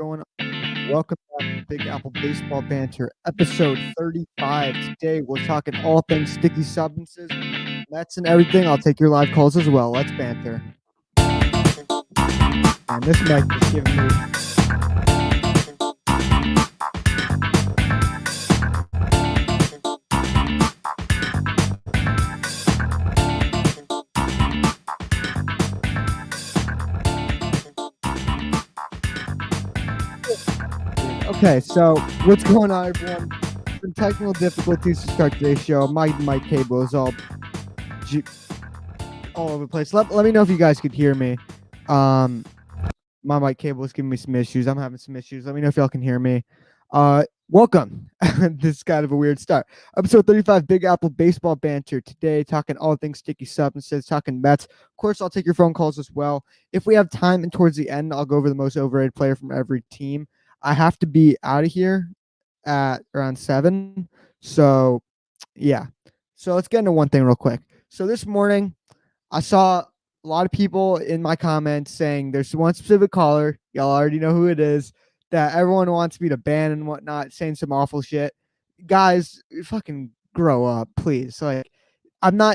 going on? Welcome back to Big Apple Baseball Banter, episode 35. Today we're talking all things sticky substances, Mets, and everything. I'll take your live calls as well. Let's banter. And this mic is giving me. Okay, so what's going on, everyone? Some technical difficulties to start today's show. My mic cable is all over the place. Let me know if you guys could hear me. My mic cable is giving me some issues. I'm having some issues. Let me know if y'all can hear me. Welcome. This is kind of a weird start. Episode 35, Big Apple Baseball Banter. Today, talking all things sticky substances, talking Mets. Of course, I'll take your phone calls as well. If we have time and towards the end, I'll go over the most overrated player from every team. I have to be out of here at around 7. So, yeah. So let's get into one thing real quick. So this morning, I saw a lot of people in my comments saying there's one specific caller, y'all already know who it is, that everyone wants me to ban and whatnot, saying some awful shit. Guys, fucking grow up, please. Like,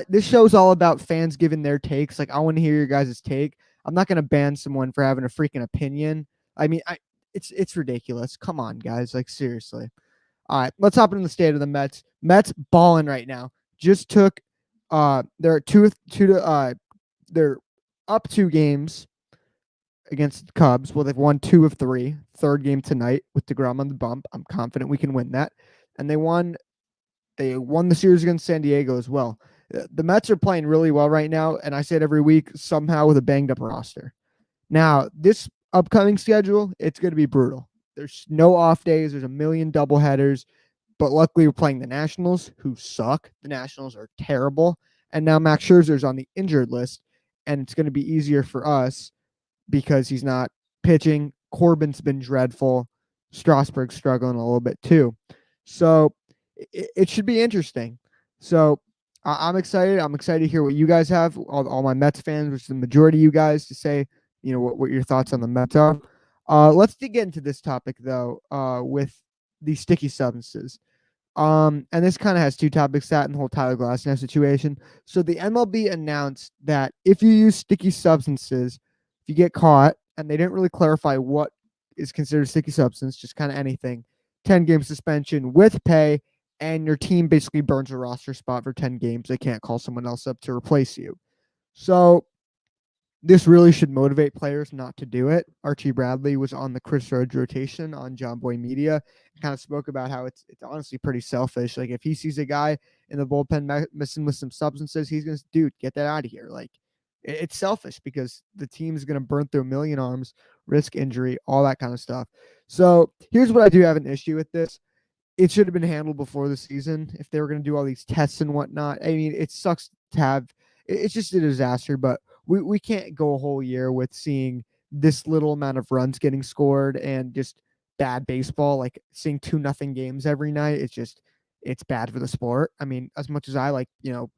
this show's all about fans giving their takes. Like, I want to hear your guys' take. I'm not going to ban someone for having a freaking opinion. I mean, it's ridiculous. Come on, guys. Like, seriously. All right, let's hop into the state of the Mets. Mets balling right now. Just took they're they're up 2 games against the Cubs. Well, they've won 2 of 3. Third game tonight with DeGrom on the bump. I'm confident we can win that. And they won the series against San Diego as well. The Mets are playing really well right now, and I say it every week, somehow with a banged up roster. Now, this upcoming schedule, it's going to be brutal. There's no off days. There's a million doubleheaders. But luckily, we're playing the Nationals, who suck. The Nationals are terrible. And now Max Scherzer's on the injured list, and it's going to be easier for us because he's not pitching. Corbin's been dreadful. Strasburg's struggling a little bit too. So it should be interesting. So I'm excited. I'm excited to hear what you guys have, all my Mets fans, which is the majority of you guys, to say, what your thoughts on the Mets are. Let's get into this topic, though, with these sticky substances. And this kind of has 2 topics, that and the whole Tyler Glasnow situation. So the MLB announced that if you use sticky substances, if you get caught, and they didn't really clarify what is considered a sticky substance, just kind of anything, 10-game suspension with pay, and your team basically burns a roster spot for 10 games. They can't call someone else up to replace you. So this really should motivate players not to do it. Archie Bradley was on the Chris Rhodes rotation on John Boy Media and kind of spoke about how it's honestly pretty selfish. Like, if he sees a guy in the bullpen messing with some substances, he's going to, dude, get that out of here. Like, it's selfish because the team is going to burn through a million arms, risk injury, all that kind of stuff. So here's what I do have an issue with this. It should have been handled before the season if they were going to do all these tests and whatnot. I mean, it sucks to have. It's just a disaster, but we can't go a whole year with seeing this little amount of runs getting scored and just bad baseball, like seeing 2-0 games every night. It's bad for the sport. I mean, as much as I like,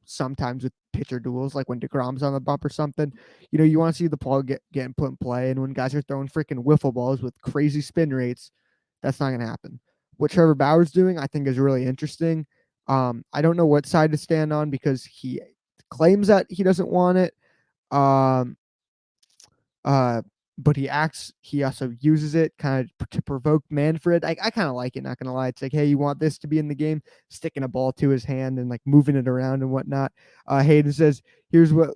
sometimes with pitcher duels, like when DeGrom's on the bump or something, you want to see the ball getting put in play. And when guys are throwing freaking wiffle balls with crazy spin rates, that's not going to happen. What Trevor Bauer's doing, I think, is really interesting. I don't know what side to stand on because he claims that he doesn't want it. But he also uses it kind of to provoke Manfred. I kind of like it, not gonna lie. It's like, hey, you want this to be in the game? Sticking a ball to his hand and like moving it around and whatnot. Hayden says, here's what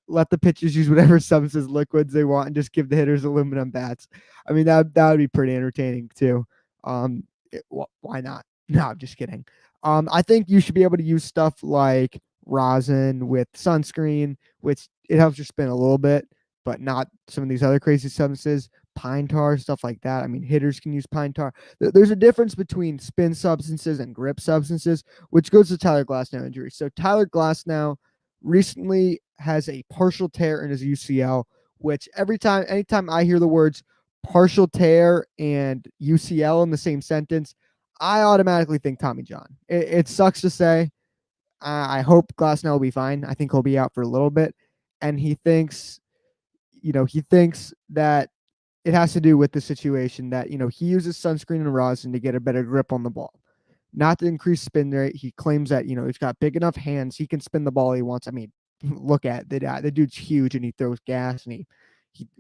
let the pitchers use whatever substances, liquids they want and just give the hitters aluminum bats. I mean, that would be pretty entertaining too. Why not? No, I'm just kidding. I think you should be able to use stuff like rosin with sunscreen, which it helps your spin a little bit, but not some of these other crazy substances, pine tar, stuff like that. I mean, hitters can use pine tar. There's a difference between spin substances and grip substances, which goes to Tyler Glasnow injury. So Tyler Glasnow recently has a partial tear in his UCL, which anytime I hear the words partial tear and UCL in the same sentence, I automatically think Tommy John. It sucks to say. I hope Glasnow will be fine. I think he'll be out for a little bit. And he thinks that it has to do with the situation that, he uses sunscreen and rosin to get a better grip on the ball, not to increase spin rate. He claims that, he's got big enough hands. He can spin the ball he wants. I mean, look at the dude's huge and he throws gas and he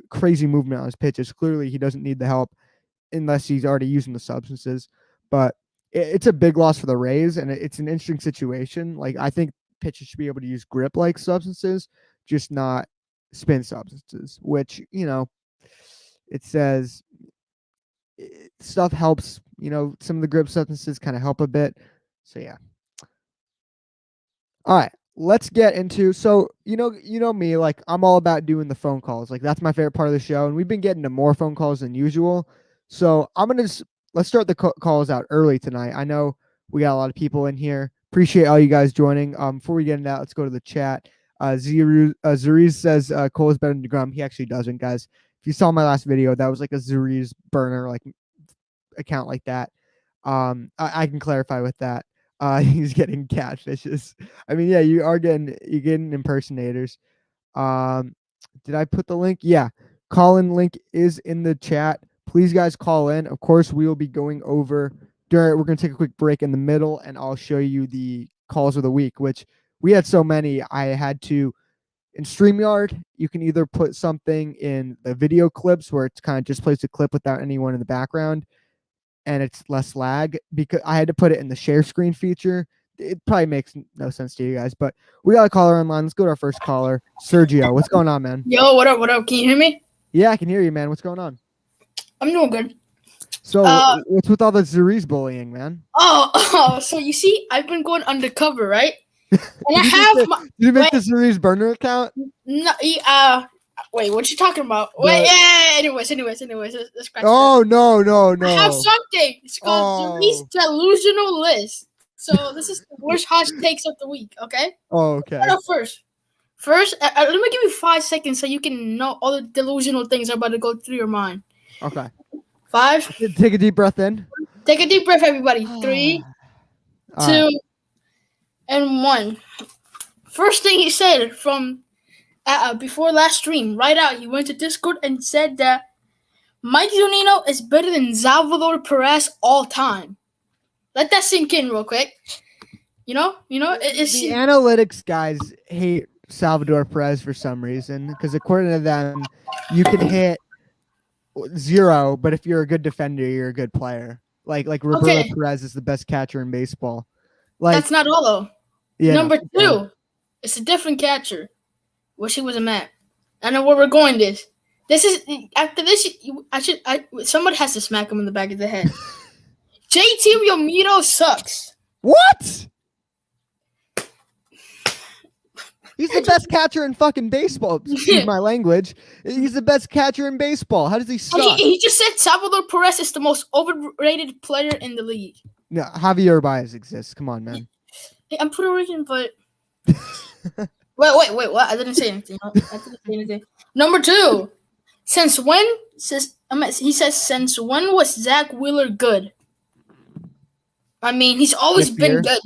crazy movement on his pitches. Clearly he doesn't need the help unless he's already using the substances, but it's a big loss for the Rays, and it's an interesting situation. Like, I think pitchers should be able to use grip like substances, just not spin substances, which, it says stuff helps, some of the grip substances kind of help a bit. So yeah. All right, let's get into, so, me, like, I'm all about doing the phone calls. Like, that's my favorite part of the show. And we've been getting to more phone calls than usual. So let's start the calls out early tonight. I know we got a lot of people in here. Appreciate all you guys joining. Before we get into that, let's go to the chat. Zuriz says Cole is better than DeGrom. He actually doesn't, guys. If you saw my last video, that was like a Zuriz burner, like account like that. I can clarify with that. He's getting catfishes. I mean, yeah, you're getting impersonators. Did I put the link? Yeah. Call-in link is in the chat. Please, guys, call in. Of course, we will be going over we're going to take a quick break in the middle, and I'll show you the calls of the week, which we had so many. I had to, in StreamYard, you can either put something in the video clips where it's kind of just plays a clip without anyone in the background, and it's less lag, because I had to put it in the share screen feature. It probably makes no sense to you guys, but we got a caller online. Let's go to our first caller. Sergio, what's going on, man? Yo, what up? What up? Can you hear me? Yeah, I can hear you, man. What's going on? I'm doing good. So what's with all the Zuriz bullying, man? So you see, I've been going undercover, right? And did you make the Zuriz burner account? No, wait, what you talking about? Wait, yeah. Anyways, let's scratch no. I have something. It's called Zuriz delusional list. So this is the worst hot takes of the week. Okay. Oh, okay. First, let me give you 5 seconds so you can know all the delusional things are about to go through your mind. Okay. 5. Take a deep breath in. Take a deep breath, everybody. 3, 2, and 1. First thing he said from before last stream, right out, he went to Discord and said that Mike Zunino is better than Salvador Perez all time. Let that sink in real quick. The analytics guys hate Salvador Perez for some reason, because according to them, you can hit 0, but if you're a good defender, you're a good player. Like Roberto Perez is the best catcher in baseball. Like, that's not all though. Yeah, Number 2, it's a different catcher. Wish he was a Met. I know where we're going. This is after this. Somebody has to smack him in the back of the head. JT Realmuto sucks. What? He's the best catcher in fucking baseball. Excuse my language. He's the best catcher in baseball. How does he suck? He just said Salvador Perez is the most overrated player in the league. No, Javier Baez exists. Come on, man. Hey, I'm Puerto Rican, but wait. What? I didn't say anything. Number 2. Since when was Zach Wheeler good? I mean, he's always been good.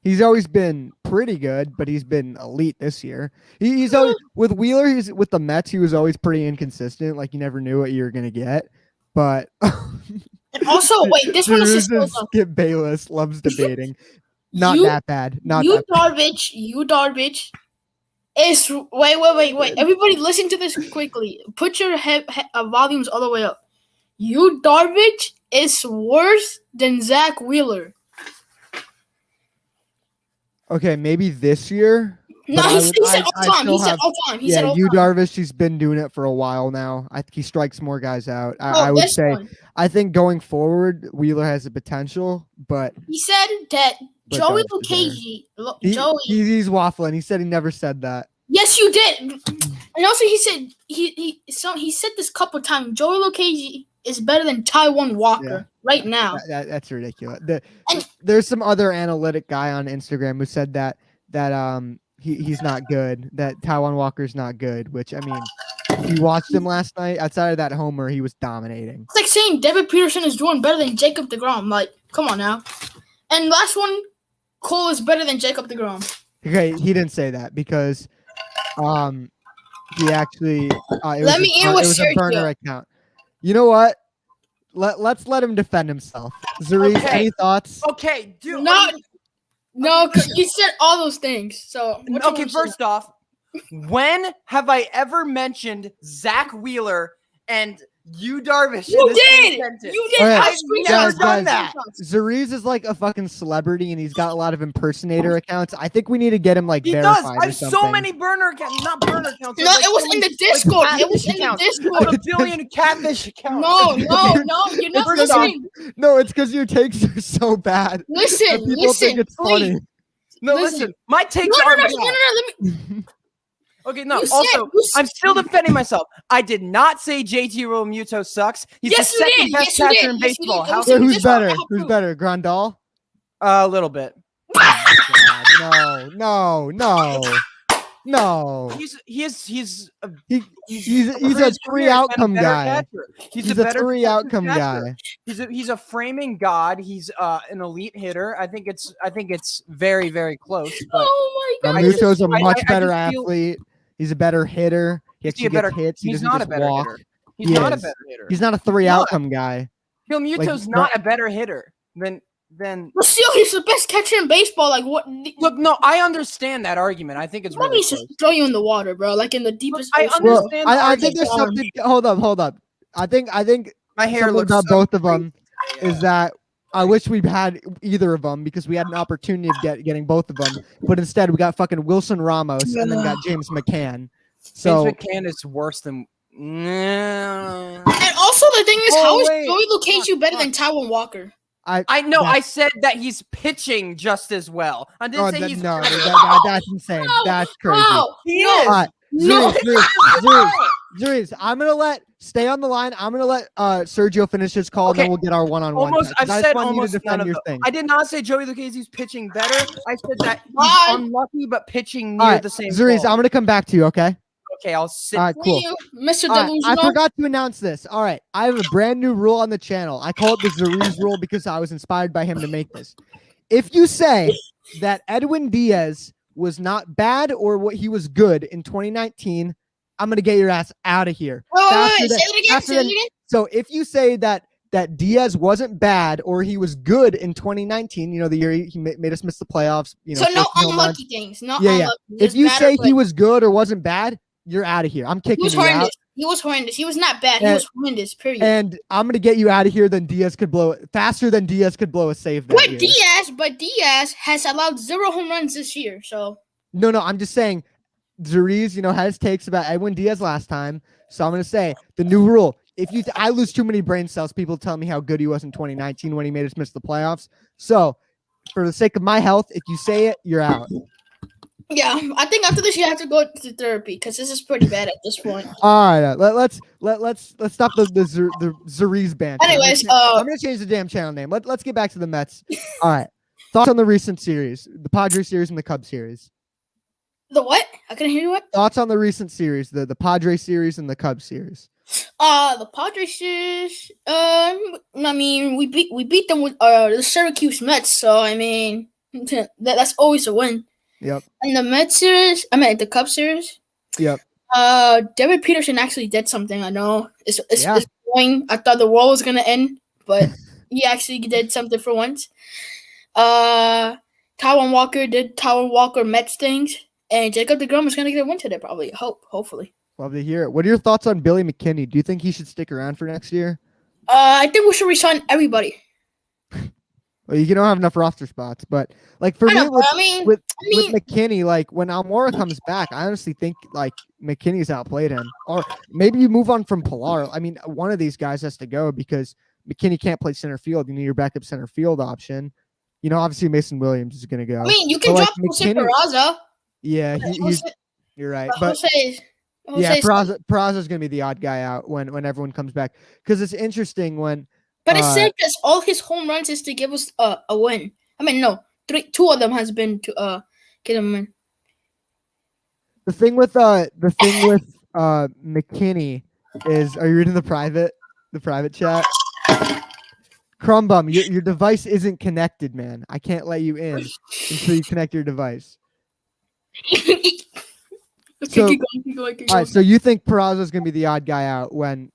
He's always been pretty good, but he's been elite this year. He's always with Wheeler. He's with the Mets. He was always pretty inconsistent. Like, you never knew what you were gonna get. But and also, wait, this one is Skip Bayless loves debating. Not that bad. You Darvish is wait. Everybody, listen to this quickly. Put your volumes all the way up. You Darvish is worse than Zach Wheeler. Okay, maybe this year. No, he said all time. He said all time. Darvish, he's been doing it for a while now. I think he strikes more guys out. I would say. I think going forward, Wheeler has the potential, but he said that Joey Lucchesi. He's waffling. He said he never said that. Yes, you did. And also, he said he said this couple times. Joey Lucchesi is better than Taijuan Walker right now. That's ridiculous. There's some other analytic guy on Instagram who said that he's not good, that Taijuan Walker's not good, which, I mean, you watched him last night. Outside of that homer, he was dominating. It's like saying Devin Peterson is doing better than Jacob deGrom. Like, come on now. And last one, Cole is better than Jacob deGrom. Okay, he didn't say that because he actually it was a burner account. You know what? Let's let him defend himself. Zariz, Okay. any thoughts? Okay, dude. No, because you said all those things. So Okay, first off, when have I ever mentioned Zach Wheeler and you Darvish? you in the same did. sentence? You did. Okay, I I've never screenshot done it. that. Zariz is like a fucking celebrity, and he's got a lot of impersonator accounts. I think we need to get him like He does. verified I or have something. so many burner accounts, not burner accounts. No, like it was so in many, the Discord. It was catfish in the accounts. Discord. I have a billion catfish accounts. No, you're not It's 'cause listening. No, it's because your takes are so bad. Listen, that people think it's please. funny. No, Listen. listen. My takes No, are let bad. me. Okay, no. You said- Also, you I'm still defending myself. I did not say JT Realmuto sucks. He's Yes, the you second did. best Yes, you catcher did. in Yes, you baseball. did. It How? was in the Who's Discord. better? I have Who's proof. better? Grandal? A little bit. No. He's a He's for a his three career, he's been a outcome better guy. catcher. He's a better three catcher. outcome guy. He's a framing god. He's an elite hitter. I think it's very, very close. But Oh my god. Realmuto's a I much just better feel- athlete. He's a better hitter. He Is he actually a better- gets hits. He he's doesn't not a just better walk. hitter. He's He not a is. better hitter. He's not a three not. outcome guy. Realmuto's like, not a better hitter than. But still, he's the best catcher in baseball. Like what? Look, no, I understand that argument. I think it's Let really me close. just throw you in the water, bro. Like in the deepest. I ocean. Well, understand the I think there's argument. something. Hold up. I think My hair something looks about so both of them is that I wish we'd had either of them because we had an opportunity of getting both of them, but instead we got fucking Wilson Ramos and then got James McCann. So James McCann is worse than. And also the thing is, Oh, how is wait. Joey Lucchesi better Fuck. than Taiwan Walker? I know. I said that he's pitching just as well. I didn't say he's. that's insane. No, That's crazy. No, He no, is. All right, no. Zuriz, I'm gonna stay on the line. I'm gonna let Sergio finish his call, and then Okay. we'll get our one-on-one. Almost, time, 'cause I've I said just want you to almost none defend of your them. thing. I did not say Joey Lucchese's pitching better. I said that he's Why? unlucky, but pitching All near right, the same. Zuriz, quality. I'm gonna come back to you. Okay. Okay, I'll sit. All right, cool. Mr. All right, I Delusional. forgot to announce this. All right, I have a brand new rule on the channel. I call it the Zuriz rule because I was inspired by him to make this. If you say that Edwin Diaz was not bad or what he was good in 2019, I'm gonna get your ass out of here. Wait, Faster say than- it again. faster Say it than- again. So if you say that Diaz wasn't bad or he was good in 2019, the year he made us miss the playoffs, So no 14 home runs. unlucky things. No Yeah, yeah. unlucky. If Just you bad say or he good. was good or wasn't bad, you're out of here. I'm He kicking was you out. horrendous. He was horrendous. He was not bad. He And- was horrendous. Period. And I'm gonna get you out of here. Then Diaz could blow faster than Diaz could blow a save that year. But Diaz has allowed 0 home runs this year. So No, I'm just saying. Zuriz, has takes about Edwin Diaz last time. So I'm gonna say the new rule: if I lose too many brain cells, people tell me how good he was in 2019 when he made us miss the playoffs. So, for the sake of my health, if you say it, you're out. yeah, I think after this you have to go to therapy because this is pretty bad at this point. All right, let's stop the Zuriz banter. Anyways, I'm gonna change the damn channel name. Let's get back to the Mets. All right, thoughts on the recent series, the Padres series and the Cubs series. The what? I couldn't hear you. What? Thoughts on the recent series, the Padres series and the Cubs series. The Padres series. I mean, we beat them with the Syracuse Mets. So I mean, that's always a win. Yep. And the Mets series, the Cubs series. Yep. David Peterson actually did something. I know it's Yeah. annoying. I thought the world was gonna end, but he actually did something for once. Taiwan Walker did Taiwan Walker Mets things, and Jacob deGrom is gonna get a win today, probably. Hopefully. Love to hear it. What are your thoughts on Billy McKinney? Do you think he should stick around for next year? I think we should resign everybody. Well, you don't have enough roster spots, but like for I me, know, but I mean, with McKinney, like when Almora comes back, I honestly think like McKinney's outplayed him. Or maybe you move on from Pilar. I mean, one of these guys has to go because McKinney can't play center field. You need your backup center field option. Obviously Mason Williams is going to go. I mean, you can But, drop like, Jose McKinney- Peraza. Yeah, you're right. But Jose yeah, Peraza's going to be the odd guy out when everyone comes back because it's interesting when. But it's sad because all his home runs is to give us a win. I mean, no, two of them has been to get him in. The thing with McKinney is, are you reading the private chat? Crumbum, your device isn't connected, man. I can't let you in until you connect your device. Okay, So- keep going. All right, so you think Peraza is going to be the odd guy out when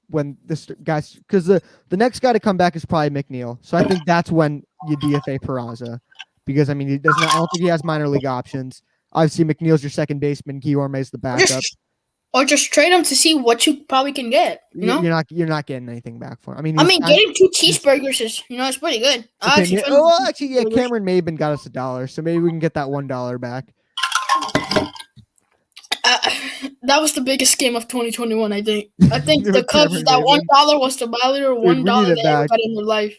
this guy's because the next guy to come back is probably McNeil. So I think that's when you DFA Peraza because I mean he doesn't. I don't think he has minor league options. Obviously, McNeil's your second baseman. Guillorme is the backup. Or just trade him to see what you probably can get. You know, You're not getting anything back for him. I mean, getting 2 cheeseburgers is it's pretty good. Actually, yeah, Cameron Maben got us $1, so maybe we can get that $1 back. That was the biggest game of 2021. I think the Cubs Cameron that Maben. $1 was the value we need $1 it they ever back. got in their life.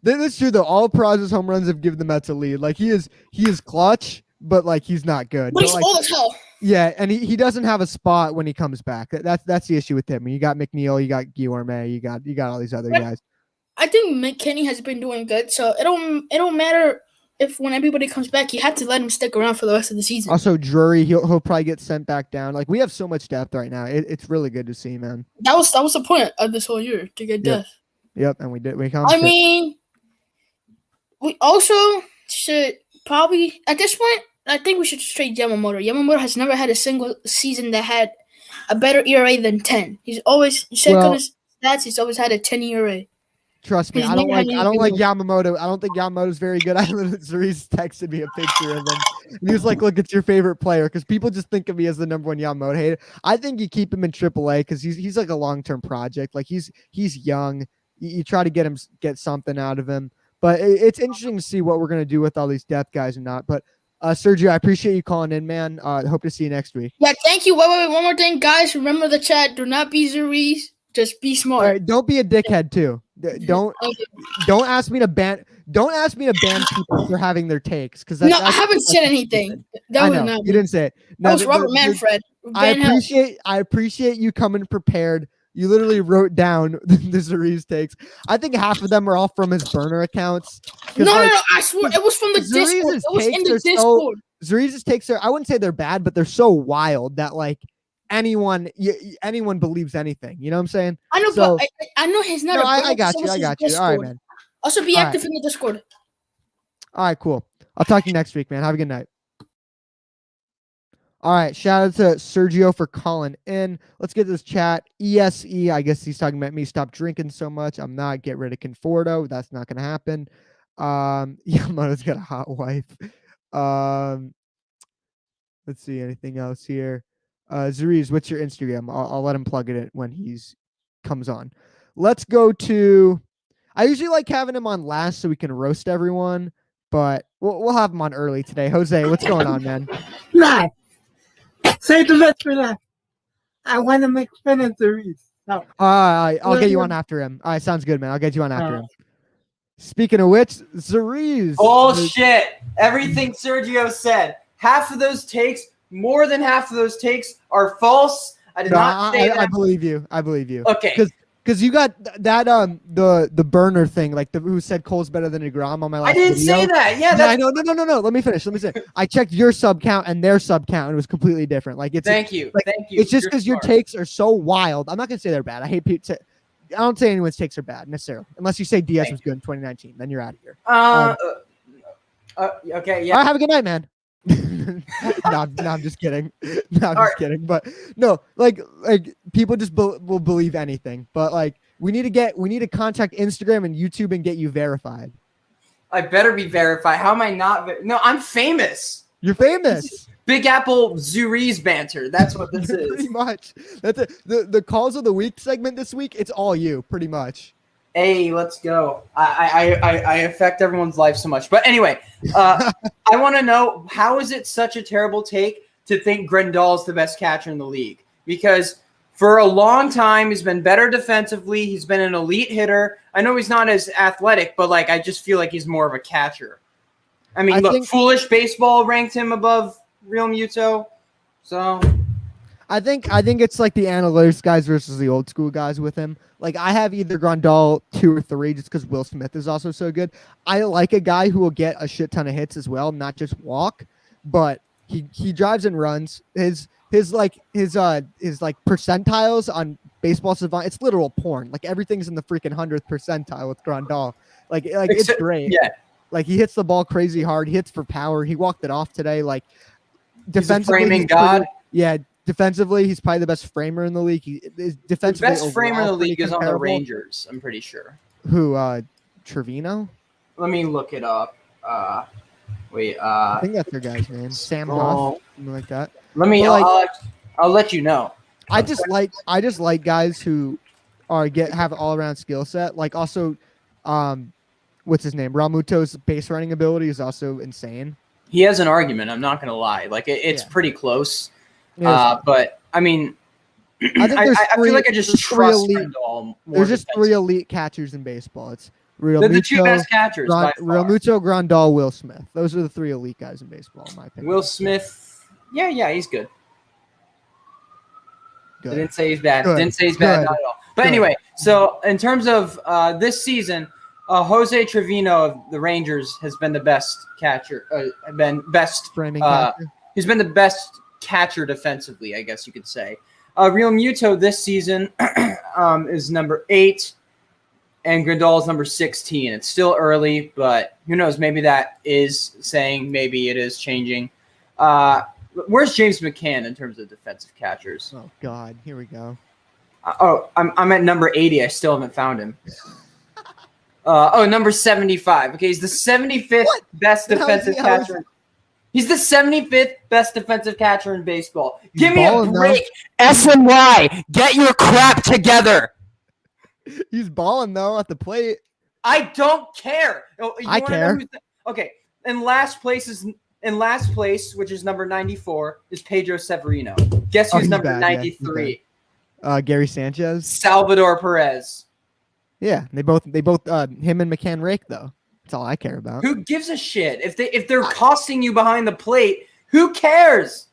That's true though. All Peraza's home runs have given the Mets a lead. Like he is clutch, but like he's not good. But he's like, old as hell. yeah, and he doesn't have a spot when he comes back. That's the issue with him. You got McNeil, you got Guillorme, you got all these other guys. I think Mckinney has been doing good, so it don't matter if when everybody comes back, you have to let him stick around for the rest of the season. Also, Drury, he'll probably get sent back down. Like we have so much depth right now. It's really good to see, man. That was the point of this whole year to get depth. Yep, and we did. I mean, we also should probably at this point. I think we should trade Yamamoto. Yamamoto has never had a single season that had a better ERA than 10. He's always check on his stats. He's always had a 10 ERA. Trust me, I don't like Yamamoto. I don't think Yamamoto's very good. Cerise texted me a picture of him. And he was like, "Look, it's your favorite player," because people just think of me as the #1 Yamamoto hater. I think you keep him in AAA because he's like a long-term project. Like he's young. You try to get something out of him. But it's interesting to see what we're gonna do with all these depth guys and not. But Sergio, I appreciate you calling in, man. Hope to see you next week. Yeah, thank you. Wait, one more thing, guys. Remember the chat. Do not be Cerise. Just be smart. All right, don't be a dickhead too. Don't ask me to ban. Don't ask me to ban people for having their takes because I haven't said anything. That was not. You didn't say it. That was Robert Manfred. I appreciate you coming prepared. You literally wrote down the Cerise takes. I think half of them are all from his burner accounts. No. I swear it was from the Discord. It was in the Discord. Cerese's takes are. I wouldn't say they're bad, but they're so wild that like anyone believes anything. You know what I'm saying? I know, so, but I know he's not. I got you. All right, man. Also, be active in the Discord. All right, cool. I'll talk to you next week, man. Have a good night. All right, shout out to Sergio for calling in. Let's get this chat. ESE, I guess he's talking about me. Stop drinking so much. I'm not. Get rid of Conforto. That's not going to happen. Yamamoto's got a hot wife. Let's see. Anything else here? Zariz, what's your Instagram? I'll let him plug it in when he's comes on. Let's go to. I usually like having him on last so we can roast everyone, but we'll have him on early today. Jose, what's going on, man? Nah. Save the best for that. I want to make fun of Zariz. No. I'll get you on after him. All right, sounds good, man. I'll get you on after him. Speaking of which, Zariz. Bullshit. Everything Sergio said. More than half of those takes are false. I did not say that. I believe you. Okay. Because you got that the burner thing, like who said Cole's better than DeGrom on my last I didn't video. say that. Yeah, I know. No. Let me finish. I checked your sub count and their sub count, and it was completely different. Like Thank you. It's just because your takes are so wild. I'm not gonna say they're bad. I don't say anyone's takes are bad necessarily, unless you say DS was good in 2019. Then you're out of here. Okay. Yeah. All right, have a good night, man. no, I'm just kidding. Kidding. But no, like people just will believe anything. But like we need to contact Instagram and YouTube and get you verified. I better be verified. How am I not? No, I'm famous. You're famous. Big Apple Zuriz banter. That's what this is. Pretty much. That's it. The calls of the week segment this week. It's all you, pretty much. Hey, let's go. I affect everyone's life so much. But anyway, I want to know, how is it such a terrible take to think Grandal's the best catcher in the league? Because for a long time, he's been better defensively. He's been an elite hitter. I know he's not as athletic, but like I just feel like he's more of a catcher. I mean, look, Foolish Baseball ranked him above Real Muto. So I think it's like the analytics guys versus the old school guys with him. Like I have either Grandal 2 or 3 just because Will Smith is also so good. I like a guy who will get a shit ton of hits as well, not just walk, but he drives and runs. His percentiles on Baseball Savant, it's literal porn. Like everything's in the freaking 100th percentile with Grandal. Like it's great. Yeah. Like he hits the ball crazy hard. He hits for power. He walked it off today. Like defensively, he's a framing god. Yeah, defensively, he's probably the best framer in the league. He is The defensively best framer in the overall pretty league is on the comparable. Rangers. I'm pretty sure. Who? Trevino? Let me look it up. Wait. I think that's their guy's name. Sam Huff, something like that. Let me. But, like, I'll let you know. I just like guys who have all around skill set. Like also, what's his name? Realmuto's base running ability is also insane. He has an argument. I'm not gonna lie. Like it's pretty close. But I mean, I think I feel like I just trust Grindal more. There's just three elite catchers in baseball. It's They're the two best catchers. By far. Realmuto, Grandal, Will Smith. Those are the three elite guys in baseball, in my opinion. Will Smith, yeah, he's good. Good. I didn't say he's bad. Good. Didn't say he's bad, not at all. But anyway, so in terms of this season, Jose Trevino of the Rangers has been the best catcher. He's been the best catcher defensively, I guess you could say. Realmuto this season is number 8, and Grandal is number 16. It's still early, but who knows? Maybe that is saying. Maybe it is changing. Where's James McCann in terms of defensive catchers? Oh God, here we go. I'm at number 80. I still haven't found him. Number 75. Okay, he's the 75th best defensive catcher. He's the 75th best defensive catcher in baseball. Give me a break. SNY, get your crap together. He's balling though at the plate. I don't care. I care. Okay, in last place, which is number 94, is Pedro Severino. Guess who's number 93? Gary Sanchez. Salvador Perez. Yeah, they both him and McCann rake though. That's all I care about. Who gives a shit? If they're costing you behind the plate, who cares?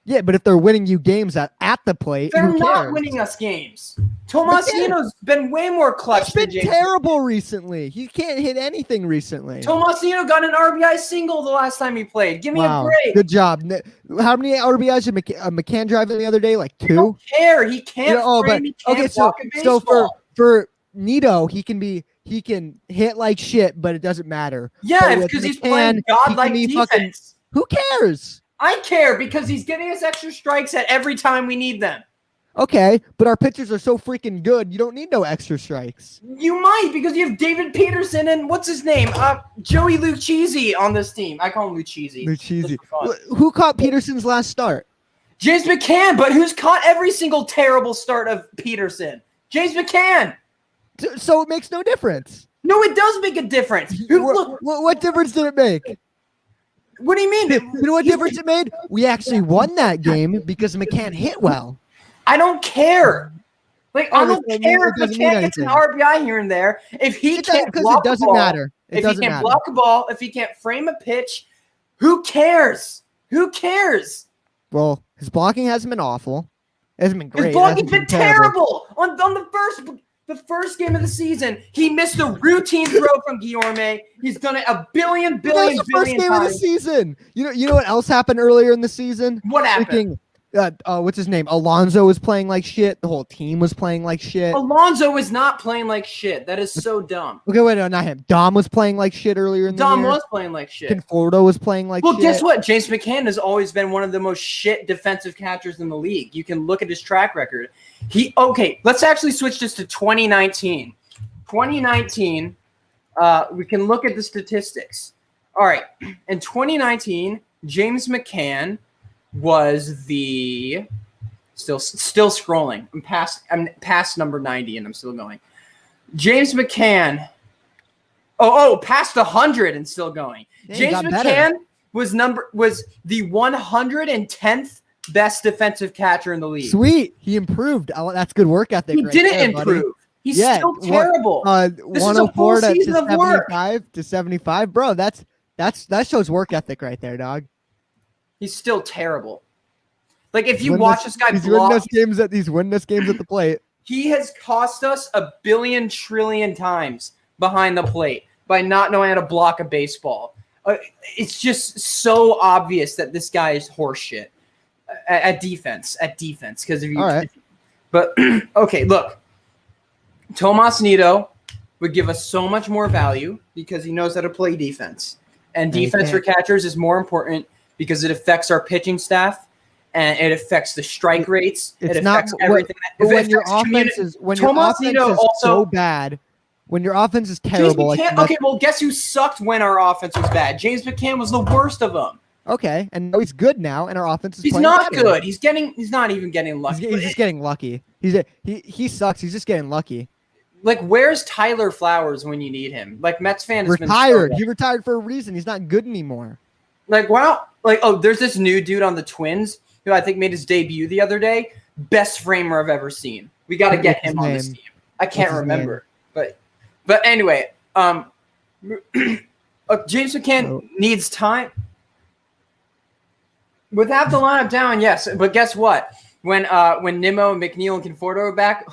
Yeah, but if they're winning you games at the plate, they're not winning us games. Tomasino's been way more clutch. He's been terrible recently. He can't hit anything recently. Tomasino got an RBI single the last time he played. Give me a break. Good job. How many RBIs did McCann drive in the other day? Like 2? I don't care. He can't. So for Nito, he can hit like shit, but it doesn't matter. Yeah, it's because he's playing godlike defense. Who cares? I care because he's getting us extra strikes at every time we need them. Okay, but our pitchers are so freaking good, you don't need no extra strikes. You might, because you have David Peterson and what's his name? Joey Lucchesi on this team. I call him Lucchesi. Who caught Peterson's last start? James McCann, but who's caught every single terrible start of Peterson? James McCann. So it makes no difference. No, it does make a difference. What difference did it make? What do you mean? You know what difference it made? We actually won that game because McCann hit well. I don't care. Like, I don't care if McCann gets an RBI here and there. If he can't block the ball, if he can't block a ball, if he can't frame a pitch, who cares? Who cares? Well, his blocking hasn't been awful. It hasn't been great. His blocking's been terrible. On the first game of the season, he missed a routine throw from Guillorme. He's done it a billion times. First game of the season. You know what else happened earlier in the season? What happened? What's his name? Alonso was playing like shit. The whole team was playing like shit. Alonso is not playing like shit. That is so dumb. Okay, wait, no, not him. Dom was playing like shit earlier in the year. Dom was playing like shit. Conforto was playing like shit. Well, guess what? James McCann has always been one of the most shit defensive catchers in the league. You can look at his track record. Let's actually switch this to 2019. 2019, we can look at the statistics. All right. In 2019, James McCann was the still scrolling. I'm past number 90 and I'm still going. James McCann. Past 100 and still going. Yeah, James McCann was the 110th best defensive catcher in the league. Sweet. He improved. That's good work ethic. He didn't improve. Buddy. He's still terrible. This is a full season of work. To 75, bro. That shows work ethic right there, dog. He's still terrible. Like, if you watch this guy block, he's winning us games at the plate. He has cost us a billion trillion times behind the plate by not knowing how to block a baseball. It's just so obvious that this guy is horseshit at defense. Because if you, all right. But okay, look, Tomas Nido would give us so much more value because he knows how to play defense, and defense for catchers is more important because it affects our pitching staff and it affects the strike rates. It's it not affects everything. when your offense is so bad. When your offense is terrible, okay, well, guess who sucked when our offense was bad? James McCann was the worst of them. Okay, and he's good now, and our offense is. He's not good. He's not even getting lucky. He's just getting lucky. He sucks. He's just getting lucky. Like, where's Tyler Flowers when you need him? Like, Mets fan has retired. He retired for a reason. He's not good anymore. Like, wow. Like, there's this new dude on the Twins who I think made his debut the other day. Best framer I've ever seen. We got to get him on this team. I can't remember, but anyway, James McCann needs time. With half the lineup down, yes, but guess what? When Nimmo, McNeil, and Conforto are back,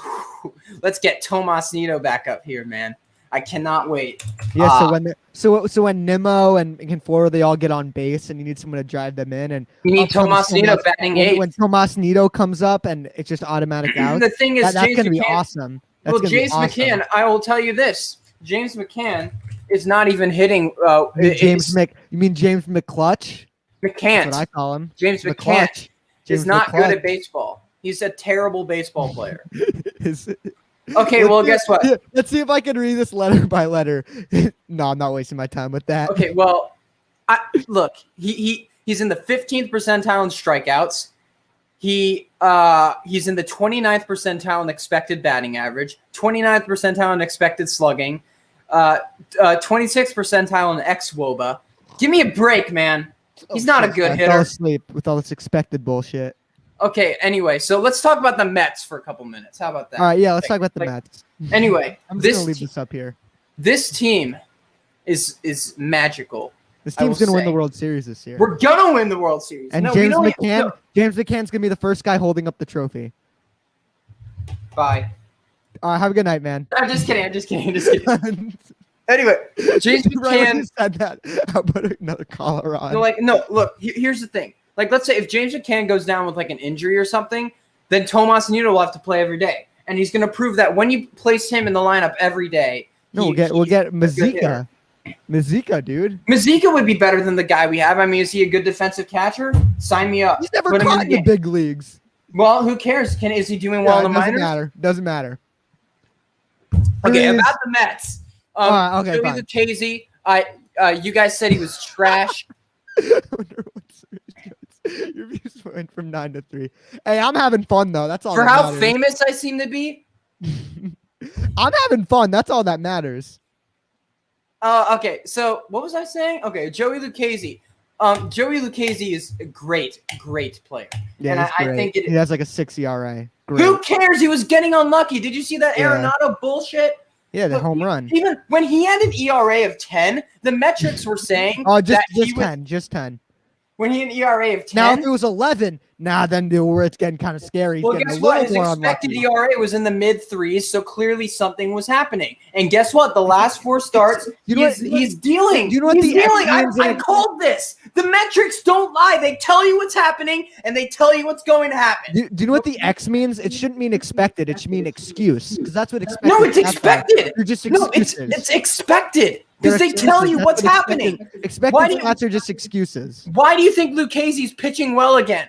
let's get Tomas Nido back up here, man. I cannot wait. Yeah, so when Nimmo and Conforto, they all get on base, and you need someone to drive them in, and you need Tomas Nido batting 8. When Tomas Nido comes up, and it's just automatic out. The thing is, that's going to be awesome. James McCann, I will tell you this: James McCann is not even hitting. You mean James McClutch? McCann. That's what I call him. James McCann is not good at baseball. He's a terrible baseball player. Okay, well, guess what? Let's see if I can read this letter by letter. No, I'm not wasting my time with that. Okay, well, look, he's in the 15th percentile in strikeouts. He's in the 29th percentile in expected batting average, 29th percentile in expected slugging, 26th percentile in xWOBA. Give me a break, man. He's not a good hitter. I fell asleep with all this expected bullshit. Okay, anyway, so let's talk about the Mets for a couple minutes. How about that? All right, yeah, let's talk about the Mets. Anyway, I'm just going to leave this up here. This team is magical. This team's going to win the World Series this year. We're going to win the World Series. And James McCann's going to be the first guy holding up the trophy. Bye. Have a good night, man. I'm just kidding. Anyway, James McCann said that. I'll put another caller on. Look, here's the thing. Like, let's say if James McCann goes down with like an injury or something, then Tomas Nido will have to play every day, and he's going to prove that when you place him in the lineup every day. We'll get Mazika. Mazika, dude. Mazika would be better than the guy we have. I mean, is he a good defensive catcher? Sign me up. He's never caught in the big leagues. Well, who cares? Is he doing well in the minors? Doesn't matter. Okay, about the Mets. Okay, Joey Lucchesi, you guys said he was trash. Your views went from 9 to 3. Hey, I'm having fun though. That's all. For how famous I seem to be. I'm having fun. That's all that matters. Okay. So what was I saying? Okay, Joey Lucchesi. Joey Lucchesi is a great player. Yeah, and I think he has like a 6 ERA. Great. Who cares? He was getting unlucky. Did you see that Arenado bullshit? Yeah, the home run. Even when he had an ERA of 10, the metrics were saying just 10. When he had an ERA of 10. Now, if it was 11, then where it's getting kind of scary. Well, guess what? His expected ERA was in the mid-3s, so clearly something was happening. And guess what? The last 4 starts, he's dealing. Do you know what he's dealing. I called this. The metrics don't lie. They tell you what's happening, and they tell you what's going to happen. Do you know what the X means? It shouldn't mean expected. It should mean excuse, because that's what expected. No, it's expected. You're just excuses. No, it's expected. Because they tell you what's happening. Expected stats are just excuses. Why do you think Lucchese's pitching well again?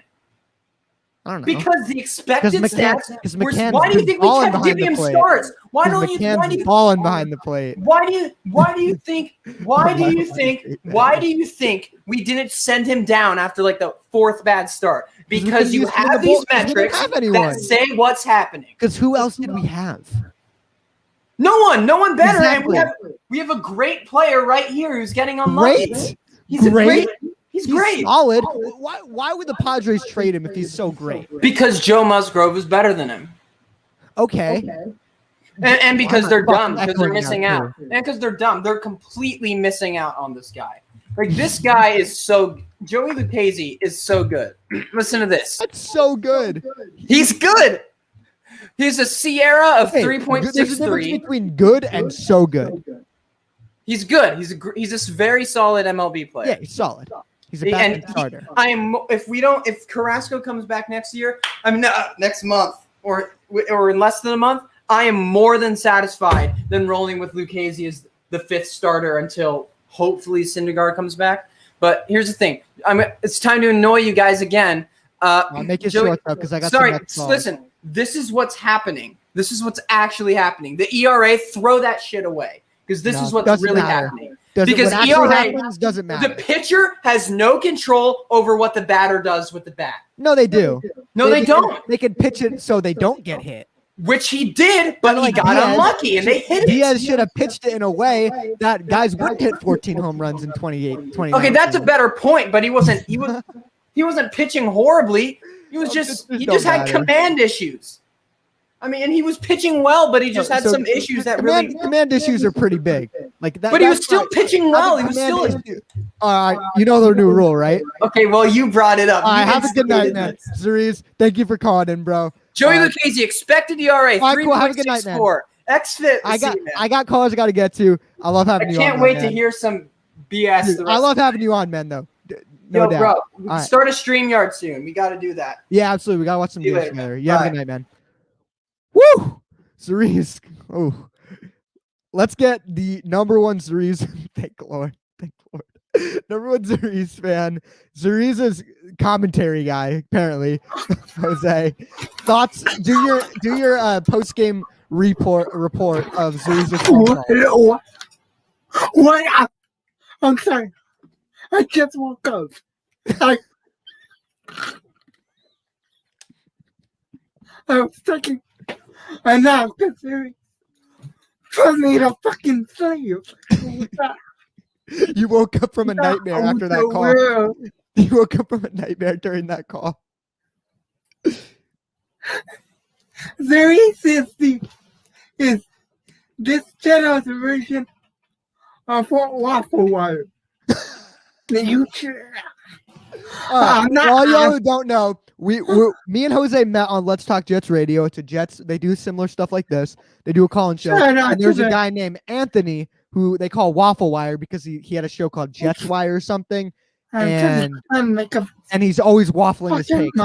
I don't know. Because the expected stats. Why do you think we kept giving him starts? Why do you balling behind the plate? Why do you think we didn't send him down after like the 4th bad start? Because you have these metrics that say what's happening. Because who else did we have? No one better. Exactly. And we have a great player right here who's getting unlucky. He's great. He's great. Solid. Why would the Padres trade him if he's so great? Because Joe Musgrove is better than him. Okay. And because they're dumb. Because they're missing out. And because they're dumb. They're completely missing out on this guy. Like, this guy is so – Joey Lucchesi is so good. Listen to this. That's so good. He's good. He's a Sierra of 3.63. There's a difference between good and so good. He's good. He's a very solid MLB player. Yeah, he's solid. He's a back-end starter. If Carrasco comes back next month or in less than a month, I am more than satisfied than rolling with Lucchesi as the 5th starter until hopefully Syndergaard comes back. But here's the thing. It's time to annoy you guys again. Make it Joey- short though, because I got Sorry, some Mets calls. listen. This is what's happening. This is what's actually happening. The ERA, throw that shit away because this No, is what's doesn't really matter. happening. what Because actually ERA happens doesn't matter. The pitcher has no control over what the batter does with the bat. No, they do. No, they don't. They can pitch it so they don't get hit. Which he did, but Like he got Diaz- unlucky and they hit it. Diaz should have pitched it in a way that guys would hit 14 home runs in 28. Okay, that's a better point, but he wasn't pitching horribly. He was he just had command issues. I mean, and he was pitching well, but he just had some issues that command issues are pretty big. Like that. But he was still pitching well. He was still. You know the new rule, right? Okay, well, you brought it up. Have a good night, man. Cerise, thank you for calling in, bro. Joey Lucchese, expected ERA, 3.64. XFIT. I got calls I got to get to. I love having you on. I can't wait to hear some BS. Dude, I love having you on, man, though. No doubt. Bro, right. Start a StreamYard soon. We got to do that. Yeah, absolutely. We got to watch some See you videos later, together. man. You have a Bye. good night, man. Woo! Cerise. Oh. Let's get the number one Cerise. Thank Lord. Thank Lord. Number one Cerise fan. Cerise's commentary guy, apparently. Jose. Thoughts? Do your post game report of Cerise's phone call. What? I'm sorry. I just woke up. I was taking a nap because they told me to fucking sleep. You woke up from a nightmare after that call. You woke up from a nightmare during that call. There is this channel's version of waffle wire. You all y'all who don't know, me and Jose met on Let's Talk Jets Radio. It's a Jets. They do similar stuff like this. They do a call-in show. And there's a guy named Anthony who they call Waffle Wire because he had a show called Jets Wire or something. And he's always waffling his takes.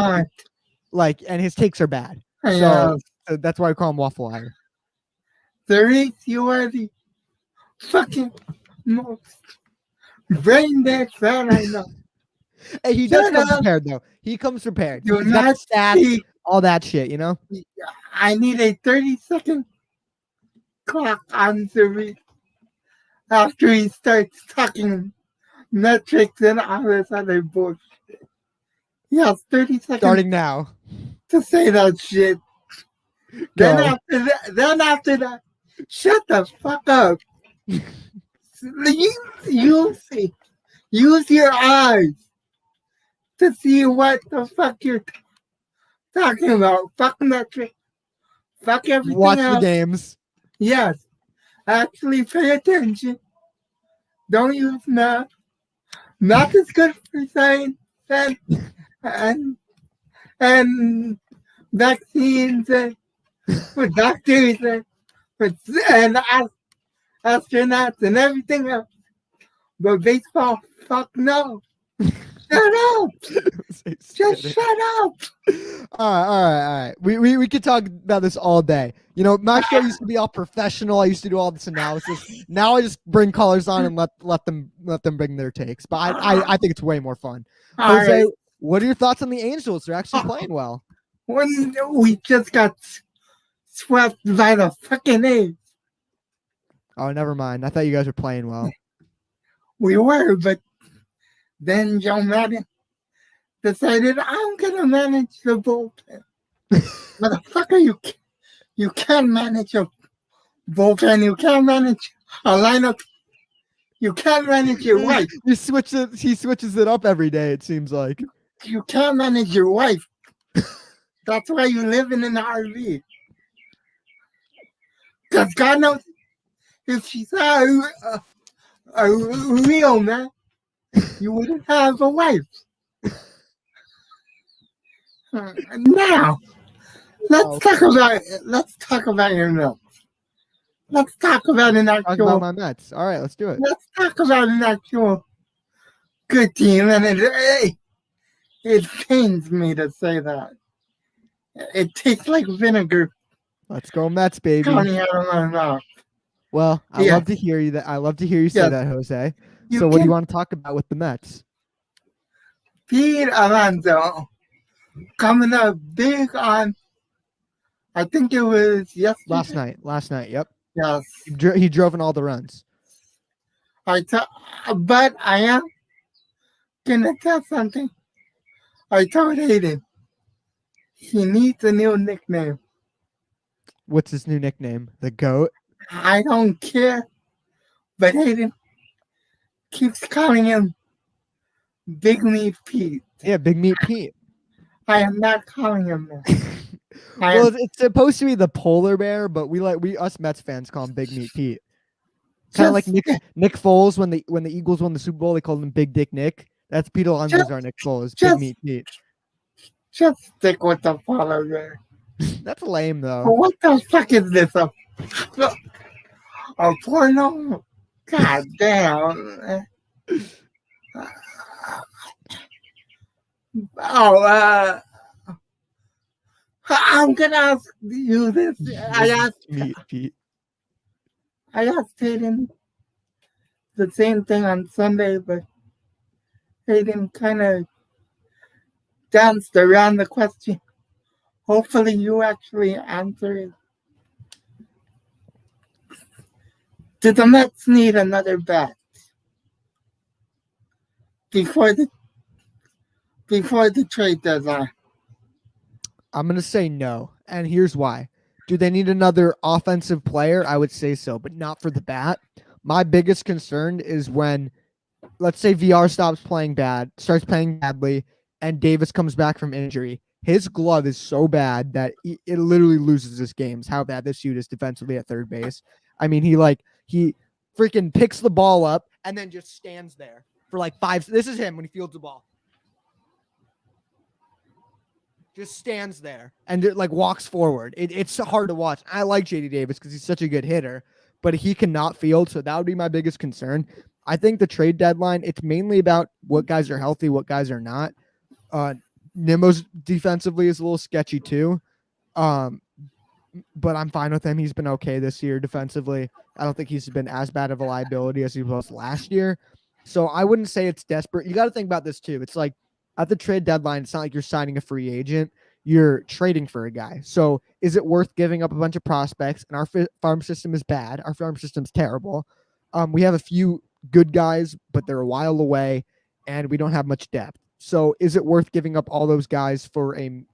And his takes are bad. So that's why I call him Waffle Wire. You are the fucking most brain dead fan I know. Hey, he does come prepared though. He comes prepared. He's got stats, all that shit, you know? I need a 30-second clock on Cerise after he starts talking metrics and all this other bullshit. He has 30 seconds starting now to say that shit. Then after that, shut the fuck up. You see, use your eyes to see what the fuck you're talking about. Fuck metrics. Fuck everything Watch else. the games. Yes. Actually pay attention. Don't use math. Math is good for science and vaccines and for doctors and astronauts and everything else. But baseball, fuck no. Shut up. Just shut up. All right. We could talk about this all day. You know, my show used to be all professional. I used to do all this analysis. Now I just bring callers on and let them bring their takes. But I think it's way more fun. Jose, what are your thoughts on the Angels? They're actually playing well. We just got swept by the fucking A's. Oh, never mind. I thought you guys were playing well. We were, but then Joe Madden decided I'm gonna manage the bullpen. Motherfucker, you can't manage a bullpen. You can't manage a lineup. You can't manage your wife. He switches it up every day. It seems like you can't manage your wife. That's why you live in an RV. Because God knows if she saw a real man, you wouldn't have a wife. Now, let's talk about your Mets. Let's talk about an actual. Talk about my Mets. All right, let's do it. Let's talk about an actual good team, and it pains me to say that. It tastes like vinegar. Let's go Mets, baby. Coming out of my mouth. Well, I love to hear you. I love to hear you say that, Jose. So, what do you want to talk about with the Mets? Pete Alonso coming up big on, I think it was yesterday. Last night. Yep. Yes. He drove in all the runs. But I am going to tell something. I told Hayden he needs a new nickname. What's his new nickname? The GOAT? I don't care. But Hayden keeps calling him Big Meat Pete. Yeah, Big Meat Pete. I am not calling him that. Well, it's supposed to be the polar bear, but we us Mets fans call him Big Meat Pete. Kind of like Nick Foles when the Eagles won the Super Bowl, they called him Big Dick Nick. That's Peter Alonso's our Nick Foles, Big Meat Pete. Just stick with the polar bear. That's lame though. What the fuck is this? A porno? God damn. I'm gonna ask you this. I asked Hayden the same thing on Sunday, but Hayden kind of danced around the question. Hopefully you actually answer it. Do the Mets need another bat before the trade deadline? I'm going to say no, and here's why. Do they need another offensive player? I would say so, but not for the bat. My biggest concern is when, let's say VR starts playing badly, and Davis comes back from injury. His glove is so bad that it literally loses his games. How bad this dude is defensively at third base. I mean, he freaking picks the ball up and then just stands there for like 5. This is him when he fields the ball. Just stands there and walks forward. It's hard to watch. I like JD Davis because he's such a good hitter, but he cannot field. So that would be my biggest concern. I think the trade deadline, it's mainly about what guys are healthy, what guys are not. Nimmo's defensively is a little sketchy too. But I'm fine with him. He's been okay this year defensively. I don't think he's been as bad of a liability as he was last year. So I wouldn't say it's desperate. You got to think about this too. It's like at the trade deadline, it's not like you're signing a free agent. You're trading for a guy. So is it worth giving up a bunch of prospects? And our farm system is bad. Our farm system's terrible. We have a few good guys, but they're a while away, and we don't have much depth. So is it worth giving up all those guys for an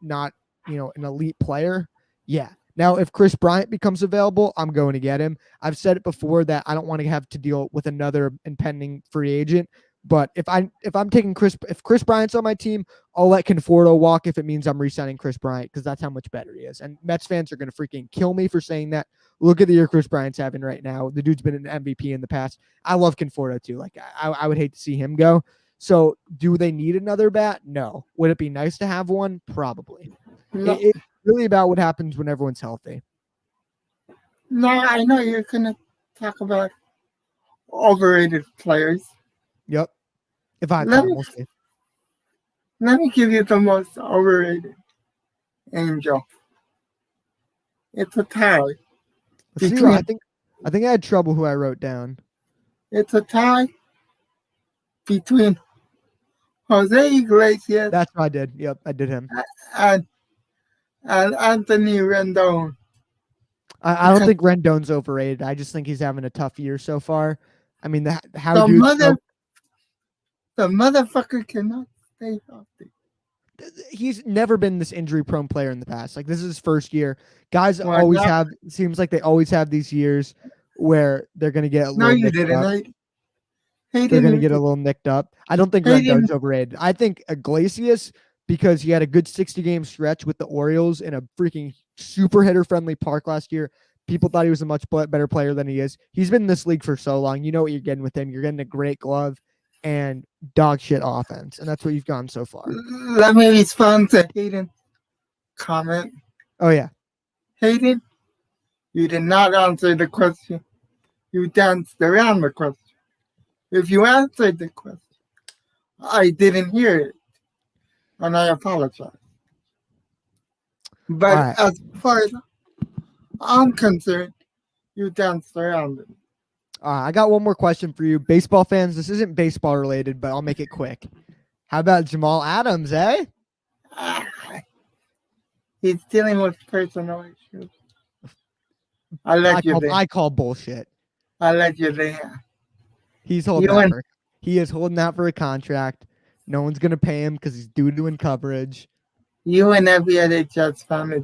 elite player? Yeah. Now, if Chris Bryant becomes available, I'm going to get him. I've said it before that I don't want to have to deal with another impending free agent. But if Chris Bryant's on my team, I'll let Conforto walk if it means I'm re-signing Chris Bryant because that's how much better he is. And Mets fans are going to freaking kill me for saying that. Look at the year Chris Bryant's having right now. The dude's been an MVP in the past. I love Conforto too. Like I would hate to see him go. So do they need another bat? No. Would it be nice to have one? Probably. No. It's really about what happens when everyone's healthy. No, I know you're going to talk about overrated players. Yep. If I have time, we'll see. Let me give you the most overrated Angel. It's a tie. I think I had trouble who I wrote down. It's a tie between Jose Iglesias. That's what I did. Yep, I did him. And Anthony Rendon. I don't think Rendon's overrated. I just think he's having a tough year so far. I mean, the motherfucker cannot stay healthy. He's never been this injury-prone player in the past. Like, this is his first year. Guys seems like they always have these years where they're going to get a little nicked up. They're going to get a little nicked up. I don't think Rendon's overrated. I think Iglesias, because he had a good 60-game stretch with the Orioles in a freaking super hitter-friendly park last year. People thought he was a much better player than he is. He's been in this league for so long. You know what you're getting with him. You're getting a great glove and dog shit offense, and that's what you've gotten so far. Let me respond to Hayden's comment. Oh, yeah. Hayden, you did not answer the question. You danced around the question. If you answered the question, I didn't hear it, and I apologize. But as far as I'm concerned, you danced around it. I got one more question for you. Baseball fans, this isn't baseball related, but I'll make it quick. How about Jamal Adams, eh? He's dealing with personal issues. I call bullshit. Allegedly. He's holding he is holding out for a contract. No one's gonna pay him because he's due to win coverage. You and every other Jets fan,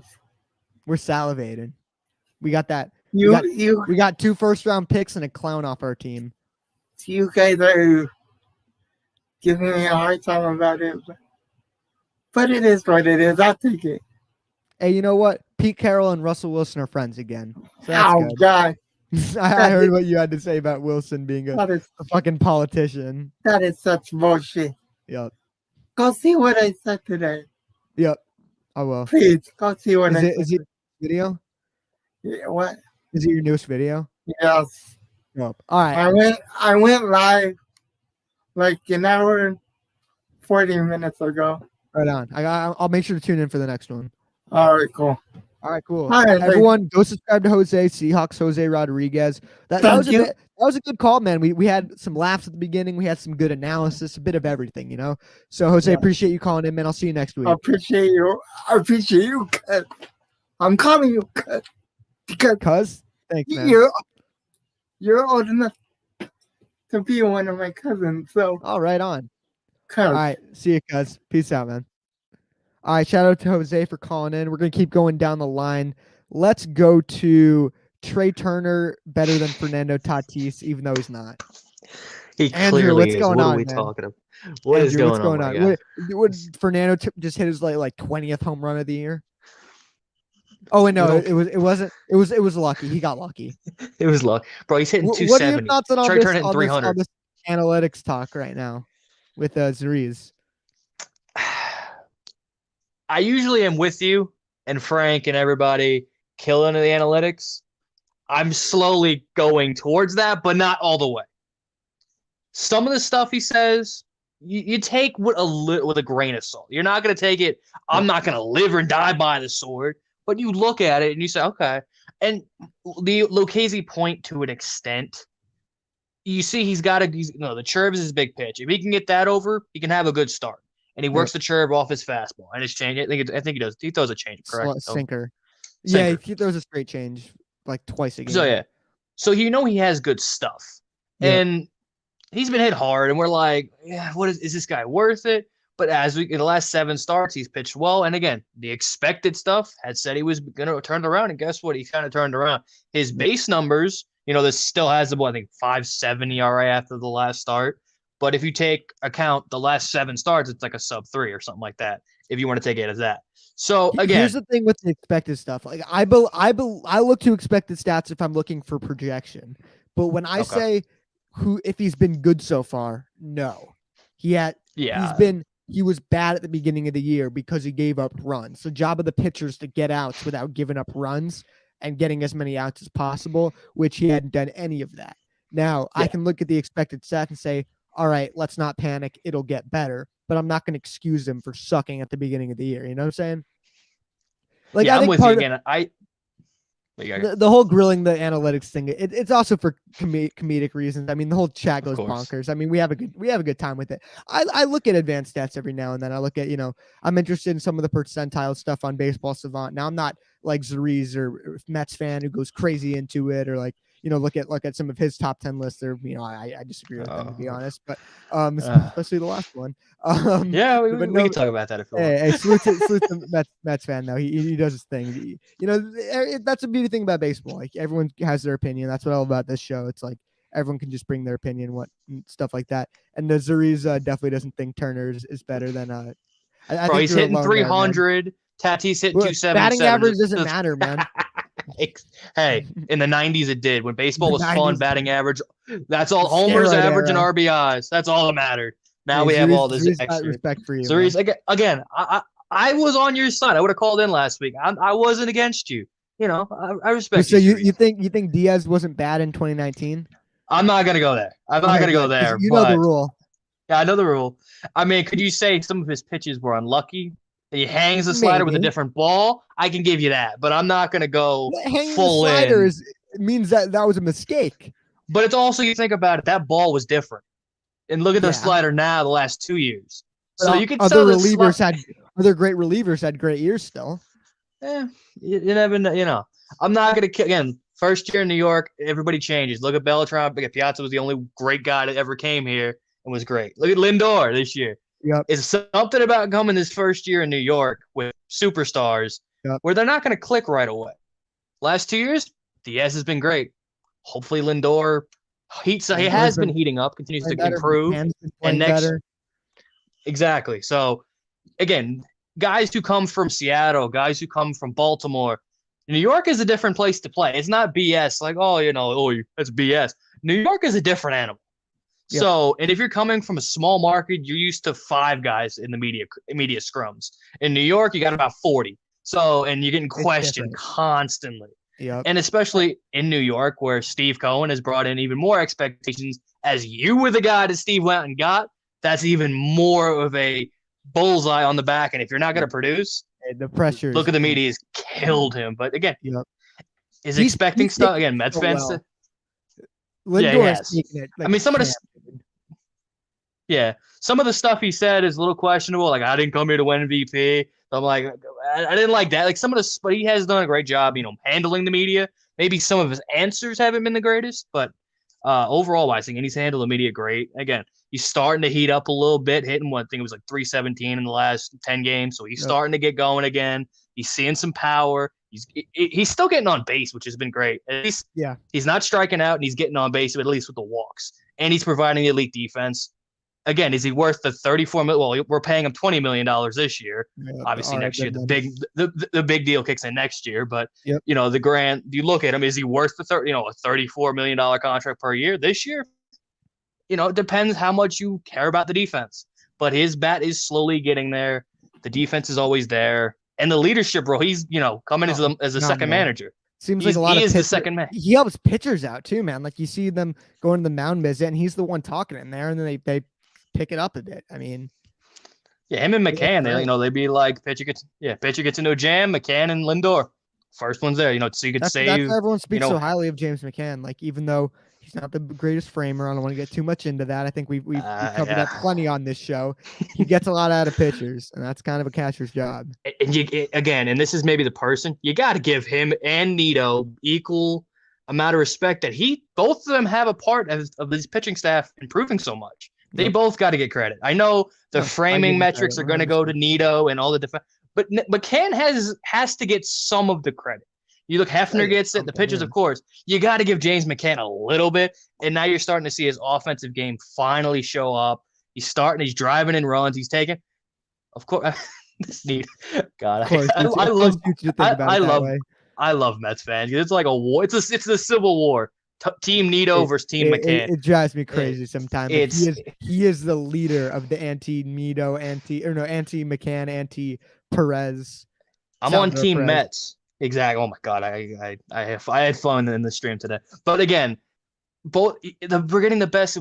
we're salivating. We got that. We got 2 first-round picks and a clown off our team. You guys are giving me a hard time about it, but it is what it is. I'll take it. Hey, you know what? Pete Carroll and Russell Wilson are friends again. So that's good. God. I heard what you had to say about Wilson being a fucking politician. That is such bullshit. Yep. Go see what I said today. Yep. I will. Please, go see what I said. Is it video? Yeah, what? Is it your newest video? Yes. Yep. All right. I went live like an hour and 40 minutes ago. Right on. I'll make sure to tune in for the next one. All right, cool. All right, cool. All right, everyone, go subscribe to Jose Seahawks, Jose Rodriguez. That was a good call, man. We had some laughs at the beginning. We had some good analysis, a bit of everything, you know. So, Jose, appreciate you calling in, man. I'll see you next week. I appreciate you. Cuz. I'm calling you Cuz? Thanks, man. You're old enough to be one of my cousins. So. All right, on. Cuz. All right, see you, cuz. Peace out, man. All right, shout out to Jose for calling in. We're going to keep going down the line. Let's go to Trey Turner, better than Fernando Tatis, even though he's not. He Andrew, clearly what's is. Going what on, are we man? talking about? What is Andrew, going on? What Fernando just hit his like 20th home run of the year? Oh, and no, it was lucky. He got lucky. It was luck. Bro, he's hitting 270. What are your thoughts on Trey Turner hitting 300. on this analytics talk right now with Zariz? I usually am with you and Frank and everybody killing the analytics. I'm slowly going towards that, but not all the way. Some of the stuff he says, you take with a grain of salt. You're not going to take it, I'm not going to live or die by the sword, but you look at it and you say, okay. And the Lucchesi point to an extent. You see the curve is his big pitch. If he can get that over, he can have a good start. And he works the curve off his fastball and his change. I think he does. He throws a change, correct? Sinker. Yeah, he throws a straight change like twice a game. So yeah, so he has good stuff, and he's been hit hard. And we're like, yeah, is this guy worth it? But in the last 7 starts, he's pitched well. And again, the expected stuff had said he was going to turn around, and guess what? He kind of turned around. His base numbers, this still has I think 5.7 ERA after the last start. But if you take account the last 7 starts, it's like a sub-3 or something like that, if you want to take it as that. So, again. Here's the thing with the expected stuff. Like I look to expected stats if I'm looking for projection. But when I say if he's been good so far, no. He was bad at the beginning of the year because he gave up runs. The job of the pitcher is to get outs without giving up runs and getting as many outs as possible, which he hadn't done any of that. Now, I can look at the expected stats and say, all right, let's not panic. It'll get better. But I'm not going to excuse him for sucking at the beginning of the year. You know what I'm saying? Like, I think I'm with you again. The whole grilling the analytics thing, it's also for comedic reasons. I mean, the whole chat goes bonkers. I mean, we have a good time with it. I look at advanced stats every now and then. I look at, I'm interested in some of the percentile stuff on Baseball Savant. Now, I'm not like Zariz or Mets fan who goes crazy into it, or like, look at some of his top 10 lists. Or, I disagree with them, to be honest. But especially the last one. We can talk about that if you want. Hey, salute to Mets fan though. He does his thing. That's a beauty thing about baseball. Like, everyone has their opinion. That's what I love about this show. It's like everyone can just bring their opinion, stuff like that. And the Zariz definitely doesn't think Turner is better than. I think he's hitting 300. Tatis hitting 277. Batting average doesn't matter, man. Hey, in the 90s it did. When baseball was fun, batting average, that's all. Homers, average, and RBIs. That's all that mattered. Now we have all this extra respect for you. Zariz, again, I was on your side. I would have called in last week. I wasn't against you. I respect you. So you. You think Diaz wasn't bad in 2019? I'm not gonna go there. I'm not gonna go there. You know the rule. Yeah, I know the rule. I mean, could you say some of his pitches were unlucky? He hangs the slider with a different ball. I can give you that, but I'm not going to go full in. Hanging the slider means that was a mistake. But it's also, you think about it, that ball was different. And look at the slider now the last 2 years. So you could other great relievers had great years still. You never know. I'm not gonna again. First year in New York, everybody changes. Look at Beltran. Piazza was the only great guy that ever came here and was great. Look at Lindor this year. Yep. It's something about coming this first year in New York with superstars where they're not going to click right away. Last 2 years, Diaz has been great. Hopefully Lindor he has been heating up, continues to improve. And better. Exactly. So, again, guys who come from Seattle, guys who come from Baltimore, New York is a different place to play. It's not BS like, that's BS. New York is a different animal. Yep. So, and if you're coming from a small market, you're used to 5 guys in the media scrums. In New York, you got about 40. So, and you're getting questioned constantly. Yep. And especially in New York, where Steve Cohen has brought in even more expectations, as you were the guy that Steve went and got, that's even more of a bullseye on the back. And if you're not going to produce, the pressure. Look at the media has killed him. But again, is expecting stuff. Again, Mets fans. Lindor is speaking it. Like some of the stuff he said is a little questionable. Like, I didn't come here to win MVP. I'm like, I didn't like that. Like but he has done a great job, handling the media. Maybe some of his answers haven't been the greatest, but overall, I think he's handled the media great. Again, he's starting to heat up a little bit, hitting I think it was like 317 in the last 10 games. So he's starting to get going again. He's seeing some power. He's still getting on base, which has been great. At least he's not striking out and he's getting on base, at least with the walks. And he's providing the elite defense. Again, is he worth the $34 million? Well, we're paying him $20 million this year. Obviously, next year the big deal kicks in next year. But the grand, you look at him, is he worth the a $34 million contract per year this year? It depends how much you care about the defense. But his bat is slowly getting there. The defense is always there. And the leadership role, he's, coming as a second manager. Seems like a lot of the second man. He helps pitchers out too, man. Like you see them going to the mound visit and he's the one talking in there and then they pick it up a bit. I mean, him and McCann, they'd be like pitcher gets into a jam, McCann and Lindor. First one's there, so you could save. That's why everyone speaks so highly of James McCann. Like, even though he's not the greatest framer, I don't want to get too much into that. I think we've covered that plenty on this show. He gets a lot out of pitchers, and that's kind of a catcher's job. And this is maybe the person you got to give him and Nito equal amount of respect that both of them have a part of this pitching staff improving so much. They both got to get credit. I know the framing metrics are going to go to Nito and all the defense, but McCann has to get some of the credit. You look, Hefner gets it, the pitchers, of course. You got to give James McCann a little bit, and now you're starting to see his offensive game finally show up. He's driving in runs. He's taking, of course. This neat. God, I love Mets fans. It's like a war. It's a civil war. Team Nito versus Team McCann. It drives me crazy sometimes. He is the leader of the anti-Nito, anti-McCann, anti-Perez. I'm on Team Perez. Mets. Exactly. Oh my God, I had fun in the stream today. But again, we're getting the best.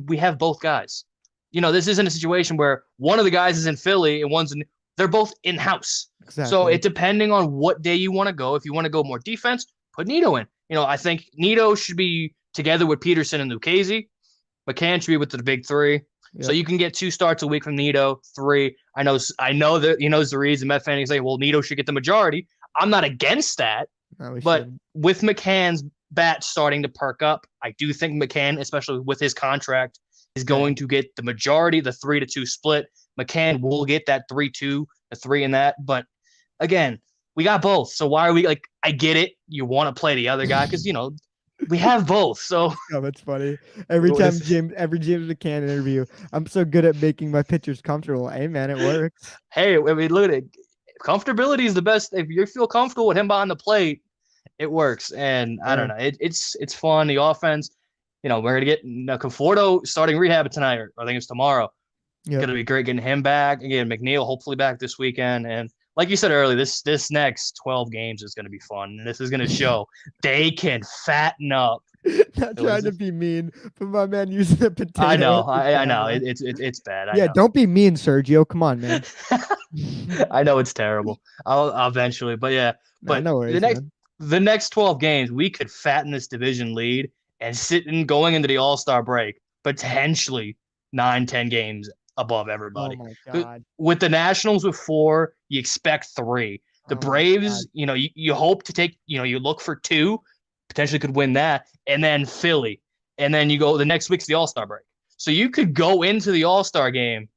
We have both guys. This isn't a situation where one of the guys is in Philly and they're both in house. Exactly. So it depending on what day you want to go. If you want to go more defense, put Nito in. I think Nito should be together with Peterson and Lucchesi. McCann should be with the big 3. Yep. So you can get 2 starts a week from Nito, 3. I know that he knows the reason Met fans say, well, Nito should get the majority. I'm not against that. But with McCann's bat starting to perk up, I do think McCann, especially with his contract, is going to get the majority, the 3-2 split. McCann will get that 3-2, the 3 in that. But again, we got both. So why are we like, I get it. You want to play the other guy because, we have both. So that's funny. Every James McCann interview, I'm so good at making my pitchers comfortable. Hey, man, it works. Hey, I mean, look at it. Comfortability is the best. If you feel comfortable with him behind the plate, it works. And I don't know. It's fun. The offense, we're going to get Conforto starting rehab tonight, or I think it's tomorrow. Yep. Going to be great getting him back. Again, McNeil hopefully back this weekend. And like you said earlier, this next 12 games is going to be fun. And this is going to show they can fatten up. Not trying to be mean, but my man using the potato. I know. It's bad. I know. Don't be mean, Sergio. Come on, man. I know it's terrible. I'll eventually, but yeah. But no worries, the next 12 games, we could fatten this division lead and going into the All-Star break, potentially 9-10 games above everybody. Oh my God. With the Nationals with 4, you expect 3. The Oh my Braves, you hope to take, you look for 2, potentially could win that, and then Philly. And then you go the next week's the All-Star break. So you could go into the All-Star game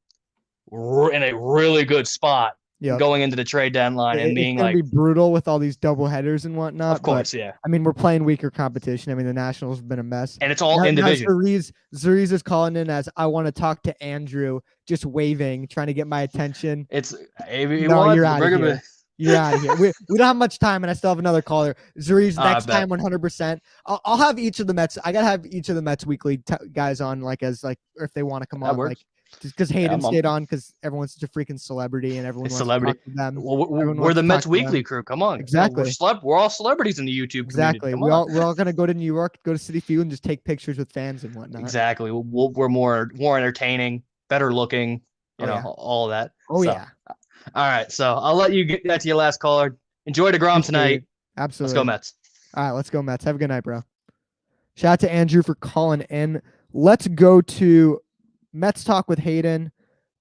in a really good spot Yep. going into the trade deadline and being it's gonna like, be brutal with all these double headers and whatnot. of course, yeah. I mean, we're playing weaker competition. I mean, the Nationals have been a mess. And it's all in division. Zuriz is calling in as I want to talk to Andrew, just waving, trying to get my attention. No, you're out of here. You're out of here. We don't have much time, and I still have another caller. Zuriz, next time, 100%. I'll have each of the Mets. I gotta have each of the Mets weekly guys on, or if they want to come on, works. just because Hayden stayed on because everyone's such a freaking celebrity and everyone wants to talk to them. Well, we're the Mets Weekly crew. Come on, exactly. We're all celebrities in the YouTube exactly. community. We're all gonna go to New York, go to Citi Field, and just take pictures with fans and whatnot. Exactly. We're more entertaining, better looking. All of that. Yeah. All right, so I'll let you get that to your last caller. Enjoy DeGrom tonight. Absolutely. Let's go Mets. All right, let's go Mets. Have a good night, bro. Shout out to Andrew for calling in. Let's go to Mets talk with Hayden.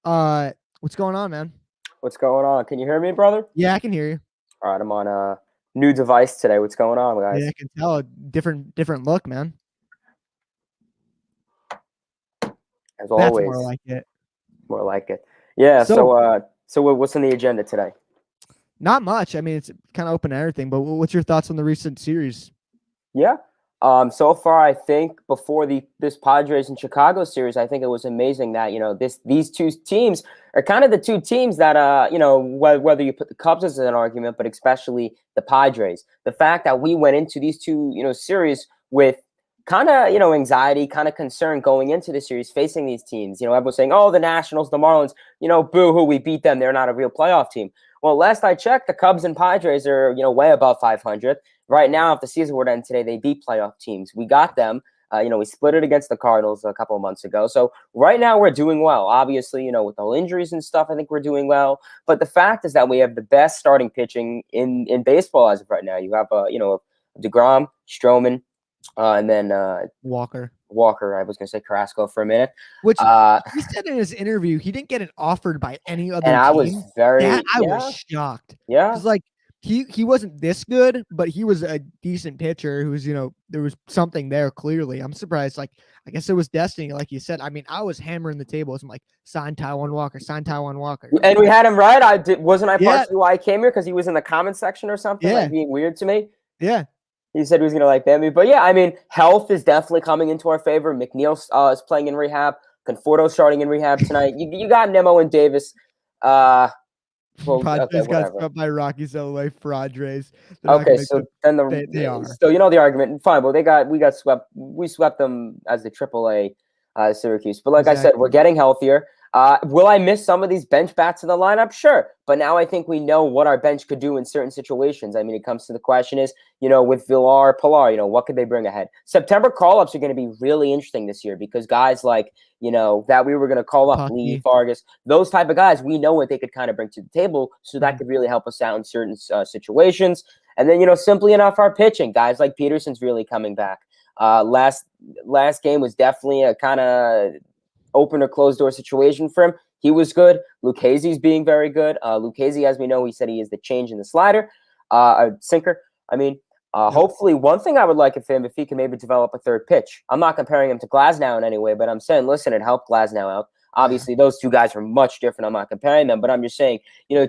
What's going on, man? What's going on? Can you hear me, brother? Yeah, I can hear you. All right, I'm on a new device today. What's going on, guys? Yeah, I can tell. Different look, man. As always. That's more like it. More like it. Yeah, so what's on the agenda today? Not much. I mean, it's kind of open to everything, but what's your thoughts on the recent series? Yeah. So far, I think before this Padres and Chicago series, I think it was amazing that, these two teams are kind of the two teams that, whether you put the Cubs as an argument, but especially the Padres, the fact that we went into these two, series with kind of, anxiety, kind of concern going into the series, facing these teams. Everyone's saying, oh, the Nationals, the Marlins, boo-hoo, we beat them. They're not a real playoff team. Well, last I checked, the Cubs and Padres are, way above 500. Right now, if the season were to end today, they beat playoff teams. We got them. We split it against the Cardinals a couple of months ago. So right now we're doing well. Obviously, with all injuries and stuff, I think we're doing well. But the fact is that we have the best starting pitching in baseball as of right now. You have, DeGrom, Stroman, and then Walker. I was going to say Carrasco for a minute. Which he said in his interview, he didn't get it offered by any other team. I was shocked. Yeah. It's like he wasn't this good, but he was a decent pitcher who was, there was something there clearly. I'm surprised. Like, I guess it was destiny, like you said. I mean, I was hammering the tables. I'm like, sign Taijuan Walker. And we had him right. Wasn't I partially why I came here? Because he was in the comment section or something, like being weird to me. Yeah. He said he was going to ban me. But yeah, I mean, health is definitely coming into our favor. McNeil is playing in rehab. Conforto starting in rehab tonight. You got Nemo and Davis. Padres got swept by Rockies LA Padres. Okay, so then they are. So the argument. Fine, well we got swept. We swept them as the AAA Syracuse. But like I said, we're getting healthier. Will I miss some of these bench bats in the lineup? Sure. But now I think we know what our bench could do in certain situations. I mean, it comes to the question is, with Villar, Pilar, what could they bring ahead? September call-ups are going to be really interesting this year because guys like, that we were going to call up, Lee, Vargas, those type of guys, we know what they could kind of bring to the table. So that could really help us out in certain situations. And then, simply enough, our pitching, guys like Peterson's really coming back. Last game was definitely a kind of open or closed door situation for him. He was good. Lucchese's being very good. Lucchese, as we know, he said he is the change in the slider, sinker. I mean, hopefully one thing I would like of him, if he can maybe develop a third pitch. I'm not comparing him to Glasnow in any way, but I'm saying, listen, it helped Glasnow out. Obviously, those two guys are much different. I'm not comparing them, but I'm just saying,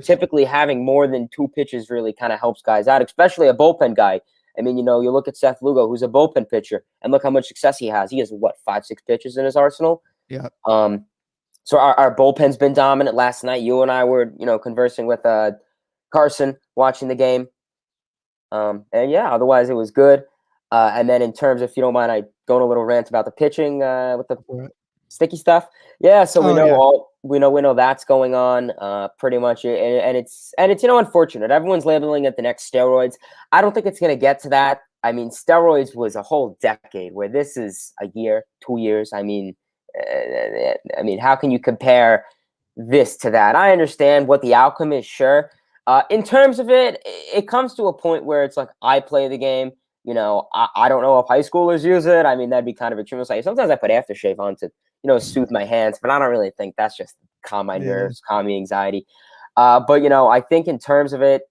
typically having more than two pitches really kind of helps guys out, especially a bullpen guy. I mean, you look at Seth Lugo, who's a bullpen pitcher, and look how much success he has. He has, 5-6 pitches in his arsenal? Yeah. So our bullpen's been dominant. Last night, you and I were, conversing with Carson, watching the game. And yeah, otherwise it was good. And then in terms of, if you don't mind, I go on a little rant about the pitching with the sticky stuff. Yeah. So we know that's going on pretty much. And it's unfortunate. Everyone's labeling it the next steroids. I don't think it's going to get to that. I mean, steroids was a whole decade where this is a year, 2 years. I mean, how can you compare this to that? I understand what the outcome is, sure. In terms of it comes to a point where it's like I play the game. I don't know if high schoolers use it. I mean, that'd be kind of extreme. Sometimes I put aftershave on to, soothe my hands, but I don't really think that's just calm my nerves, calm my anxiety. But I think in terms of it,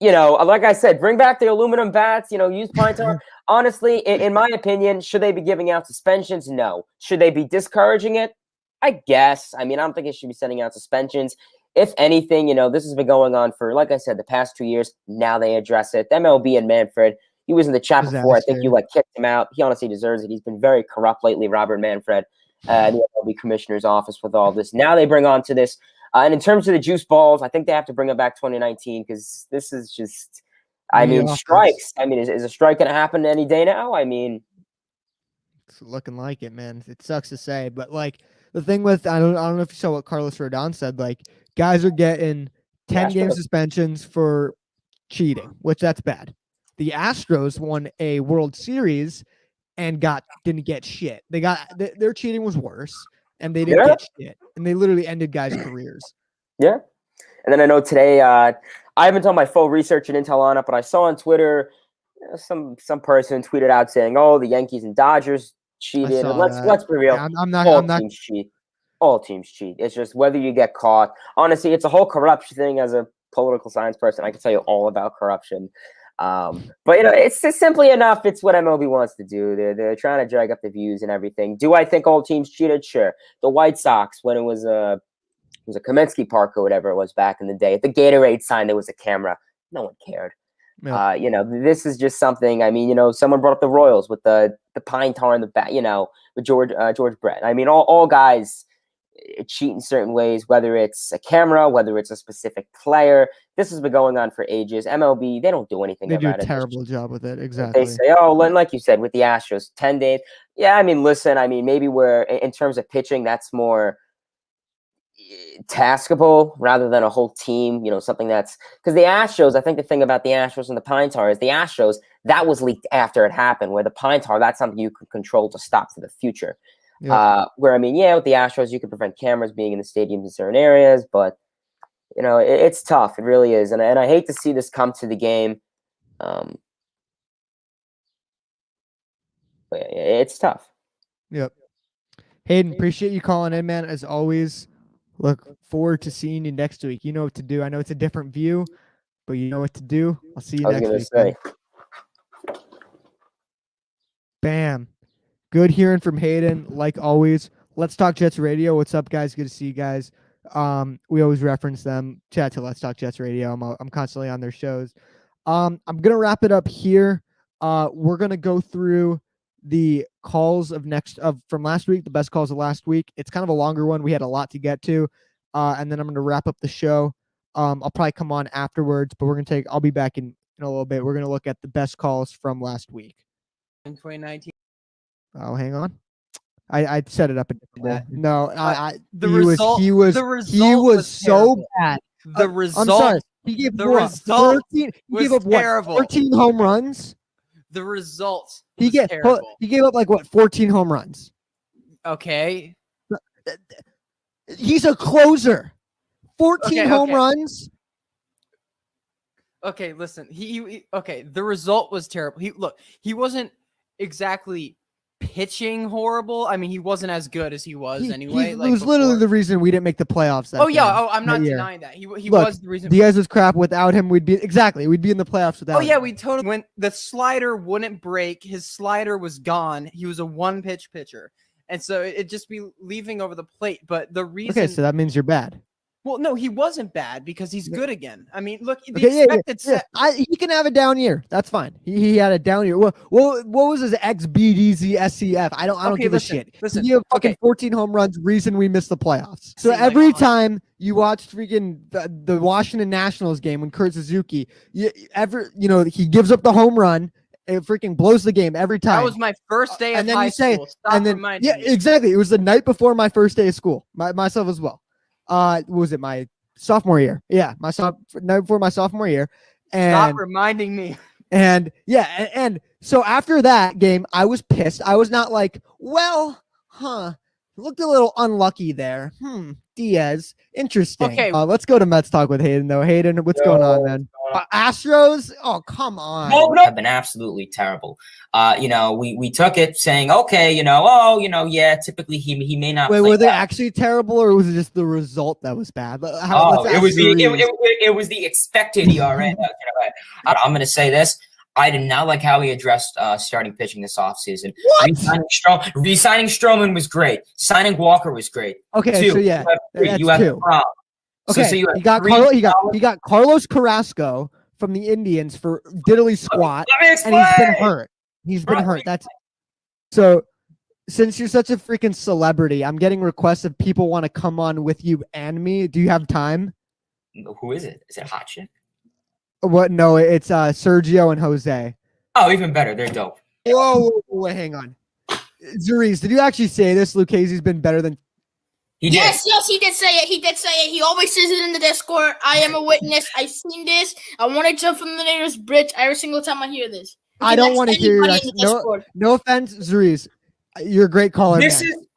like I said, bring back the aluminum bats. Use pine tar. Honestly, in my opinion, should they be giving out suspensions? No. Should they be discouraging it? I guess. I mean, I don't think it should be sending out suspensions. If anything, this has been going on for, like I said, the past 2 years. Now they address it. MLB and Manfred, he was in the chat before. I think you kicked him out. He honestly deserves it. He's been very corrupt lately, Robert Manfred, the MLB commissioner's office with all this. Now they bring on to this. And in terms of the juice balls, I think they have to bring it back 2019 because this is just, strikes. I mean, is a strike going to happen any day now? I mean, it's looking like it, man. It sucks to say, but like the thing with, I don't know if you saw what Carlos Rodon said, like guys are getting 10-game suspensions for cheating, which that's bad. The Astros won a World Series and didn't get shit. Their cheating was worse. And they didn't get shit. And they literally ended guys' careers. Yeah. And then I know today, I haven't done my full research and intel on it, but I saw on Twitter some person tweeted out saying, "Oh, the Yankees and Dodgers cheated." And let's be real. Yeah, all teams cheat. All teams cheat. It's just whether you get caught. Honestly, it's a whole corruption thing. As a political science person, I can tell you all about corruption. But it's just simply enough. It's what MLB wants to do. They're trying to drag up the views and everything. Do I think all teams cheated? Sure. The White Sox, when it was a Kaminsky Park or whatever it was back in the day, at the Gatorade sign there was a camera. No one cared. Yeah. This is just something. I mean, someone brought up the Royals with the pine tar in the back. With George Brett. I mean, all guys cheat in certain ways, whether it's a camera, whether it's a specific player. This has been going on for ages. MLB, they don't do anything about it. They do a terrible job with it. Exactly. They say, like you said, with the Astros, 10 days. Yeah, I mean, listen, maybe we're, in terms of pitching, that's more taskable rather than a whole team, something that's, because the Astros, I think the thing about the Astros and the pine tar is the Astros, that was leaked after it happened, where the pine tar, that's something you can control to stop for the future. Yeah. With the Astros, you can prevent cameras being in the stadiums in certain areas, but it's tough. It really is, and I hate to see this come to the game. But it's tough. Yep. Hayden, appreciate you calling in, man. As always, look forward to seeing you next week. You know what to do. I know it's a different view, but you know what to do. I'll see you next week. Bam. Good hearing from Hayden, like always. Let's Talk Jets Radio. What's up, guys? Good to see you guys. We always reference them. Chat to Let's Talk Jets Radio. I'm constantly on their shows. I'm gonna wrap it up here. We're gonna go through the calls from last week, the best calls of last week. It's kind of a longer one. We had a lot to get to, and then I'm gonna wrap up the show. I'll probably come on afterwards, but I'll be back in a little bit. We're gonna look at the best calls from last week in 2019. Oh, hang on. I set it up a different way. No, he was so bad. The result. I'm sorry. He gave up 14 home runs. The result. He gave up 14 home runs. Okay. He's a closer. 14 home runs. Okay, listen. The result was terrible. He wasn't exactly pitching horrible. I mean, he wasn't as good as he was anyway. It was literally the reason we didn't make the playoffs. I'm not denying that. He was the reason. Diaz was crap. Without him, we'd be in the playoffs without him. We totally when the slider wouldn't break. His slider was gone. He was a one-pitch pitcher, and so it'd just be leaving over the plate. But the reason. Okay, so that means you're bad. Well, no, he wasn't bad because he's good again. I mean, look, he can have a down year. That's fine. He had a down year. What was his XBDZ SCF? I don't give a shit. Listen, he had fucking 14 home runs. Reason we missed the playoffs. So every time you watched freaking the Washington Nationals game when Kurt Suzuki, he gives up the home run. It freaking blows the game every time. That was my first day of high school. Exactly. It was the night before my first day of school. Myself as well. Was it my sophomore year? Yeah, night before my sophomore year. And stop reminding me. And so after that game, I was pissed. I was not like, looked a little unlucky there. Diaz. Interesting. Okay. Let's go to Mets talk with Hayden though. Hayden, what's going on, man? Astros? Oh, come on. Have been absolutely terrible. We took it saying, okay, yeah, typically he may not. Wait, play were they well. actually terrible, or was it just the result that was bad? It was the expected ERA. I'm going to say this. I did not like how he addressed starting pitching this offseason. Re-signing Stroman was great. Signing Walker was great. Okay, so yeah, you have two. Okay, So you he got Carlos Carrasco from the Indians for diddly squat, Let me and he's been hurt. That's so. Since you're such a freaking celebrity, I'm getting requests if people want to come on with you and me. Do you have time? Who is it? Is it Hot Chick? What? No, it's Sergio and Jose. Oh, even better. They're dope. Whoa, wait, hang on. Zuriz, did you actually say this? Lucchese's been better than. Yes, he did say it. He did say it. He always says it in the Discord. I am a witness. I've seen this. I want to jump from the neighbor's bridge every single time I hear this. I don't want to hear your no offense, Zuriz. You're a great caller.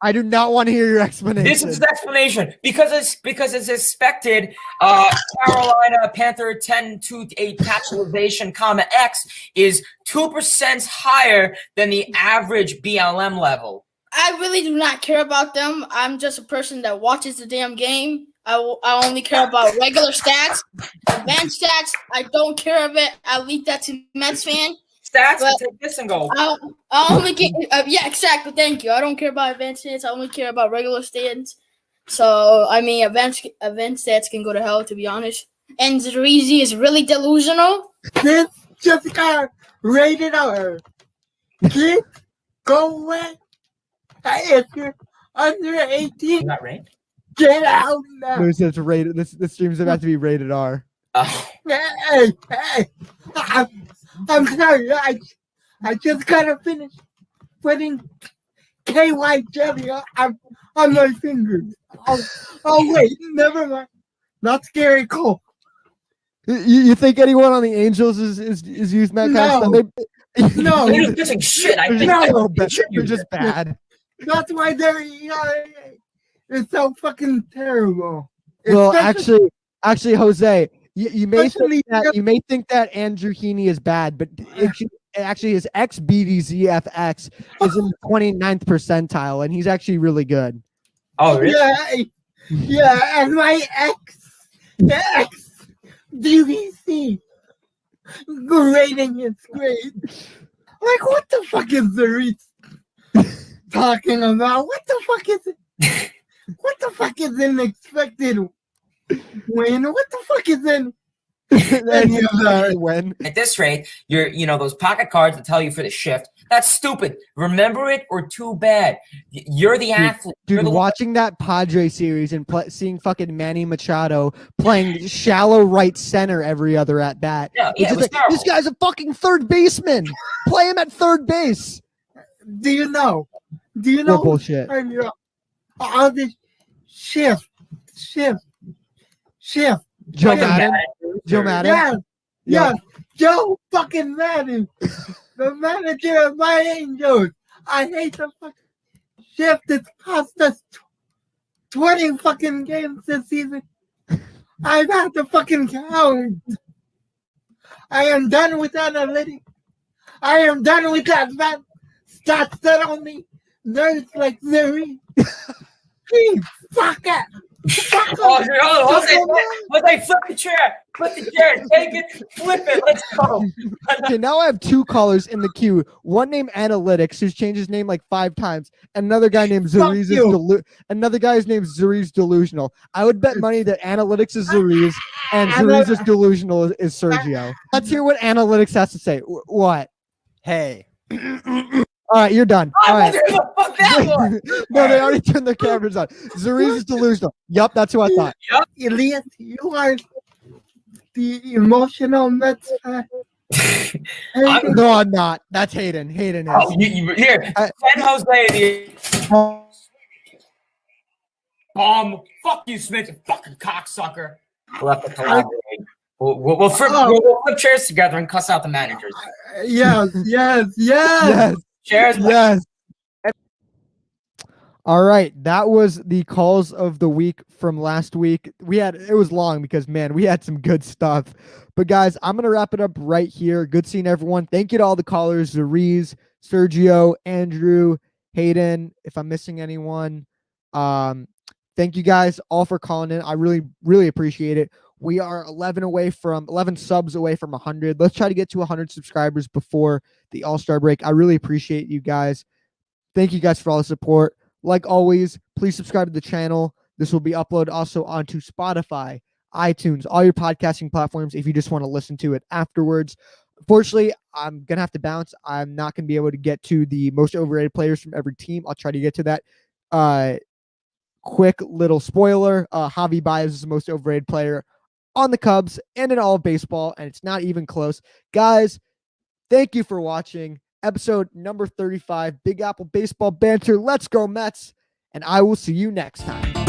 I do not want to hear your explanation. This is the explanation because it's expected. Carolina Panther 10-2-8 capitalization, X is 2% higher than the average BLM level. I really do not care about them. I'm just a person that watches the damn game. I only care about regular stats, advanced stats. I don't care of it. I leave that to Mets fan. Stats, take this and go. I only get yeah, exactly. Thank you. I don't care about advanced stats. I only care about regular stats. So I mean, advanced stats can go to hell, to be honest. And Zurizi is really delusional. This just got rated R. Kids, go away. If you're under 18, Not right. get out now. No, it's rated. This stream's about to be rated R. Hey, I'm sorry. I just gotta finish putting KY jelly on my fingers. Oh wait, never mind. Not Scary Cole. You think anyone on the Angels is using that kind of stuff? No. They're just shit. They're just bad. That's why their ERA is so fucking terrible. Well, actually, Jose, you may think that Andrew Heaney is bad, but actually his XBDZFX is in the 29th percentile, and he's actually really good. Oh, really? Yeah, and my DVC rating is great. Like, what the fuck is the Reese talking about? What the fuck is it? What the fuck is an expected win? What the fuck is an win? At this rate, those pocket cards that tell you for the shift. That's stupid. Remember it or too bad. You're the athlete. Dude, watching that Padre series and seeing fucking Manny Machado playing shallow right center every other at bat. This guy's a fucking third baseman. Play him at third base. Do you know? What bullshit? All this shift. Joe Madden. Yeah. Joe fucking Madden. The manager of my Angels. I hate the fucking shift that's cost us 20 fucking games this season. I've had to fucking count. I am done with analytics. I am done with that stats that only nerds like Zuri. Please, fuck it. Jose, flip the chair. Take it, flip it. Let's go. Okay, now I have two callers in the queue. One named Analytics, who's changed his name like 5 times, and another guy named Zuriz Delusional. I would bet money that Analytics is Zuriz and Zuriz is Delusional is Sergio. Let's hear what Analytics has to say. What? Hey. All right, you're done. All right. Fuck that one. No, they already turned their cameras on. Zuriz is Delusional. Yup, that's who I thought. Yep. Elias, you are the emotional Mets fan. No, I'm not. That's Hayden. Hayden is. Oh, here, send Jose the fuck you, Smith, you fucking cocksucker. We'll have to collaborate. We'll flip chairs together and cuss out the managers. Yes. Yes. Chairs. Yes. All right, that was the calls of the week from last week. It was long because man, we had some good stuff. But guys, I'm gonna wrap it up right here. Good seeing everyone. Thank you to all the callers: Zariz, Sergio, Andrew, Hayden. If I'm missing anyone, thank you guys all for calling in. I really, really appreciate it. We are 11 subs away from 100. Let's try to get to 100 subscribers before the All-Star break. I really appreciate you guys. Thank you guys for all the support. Like always, please subscribe to the channel. This will be uploaded also onto Spotify, iTunes, all your podcasting platforms if you just want to listen to it afterwards. Unfortunately, I'm going to have to bounce. I'm not going to be able to get to the most overrated players from every team. I'll try to get to that. Quick little spoiler. Javi Baez is the most overrated player on the Cubs and in all of baseball, and it's not even close. Guys, thank you for watching. Episode number 35, Big Apple Baseball Banter. Let's go, Mets. And I will see you next time.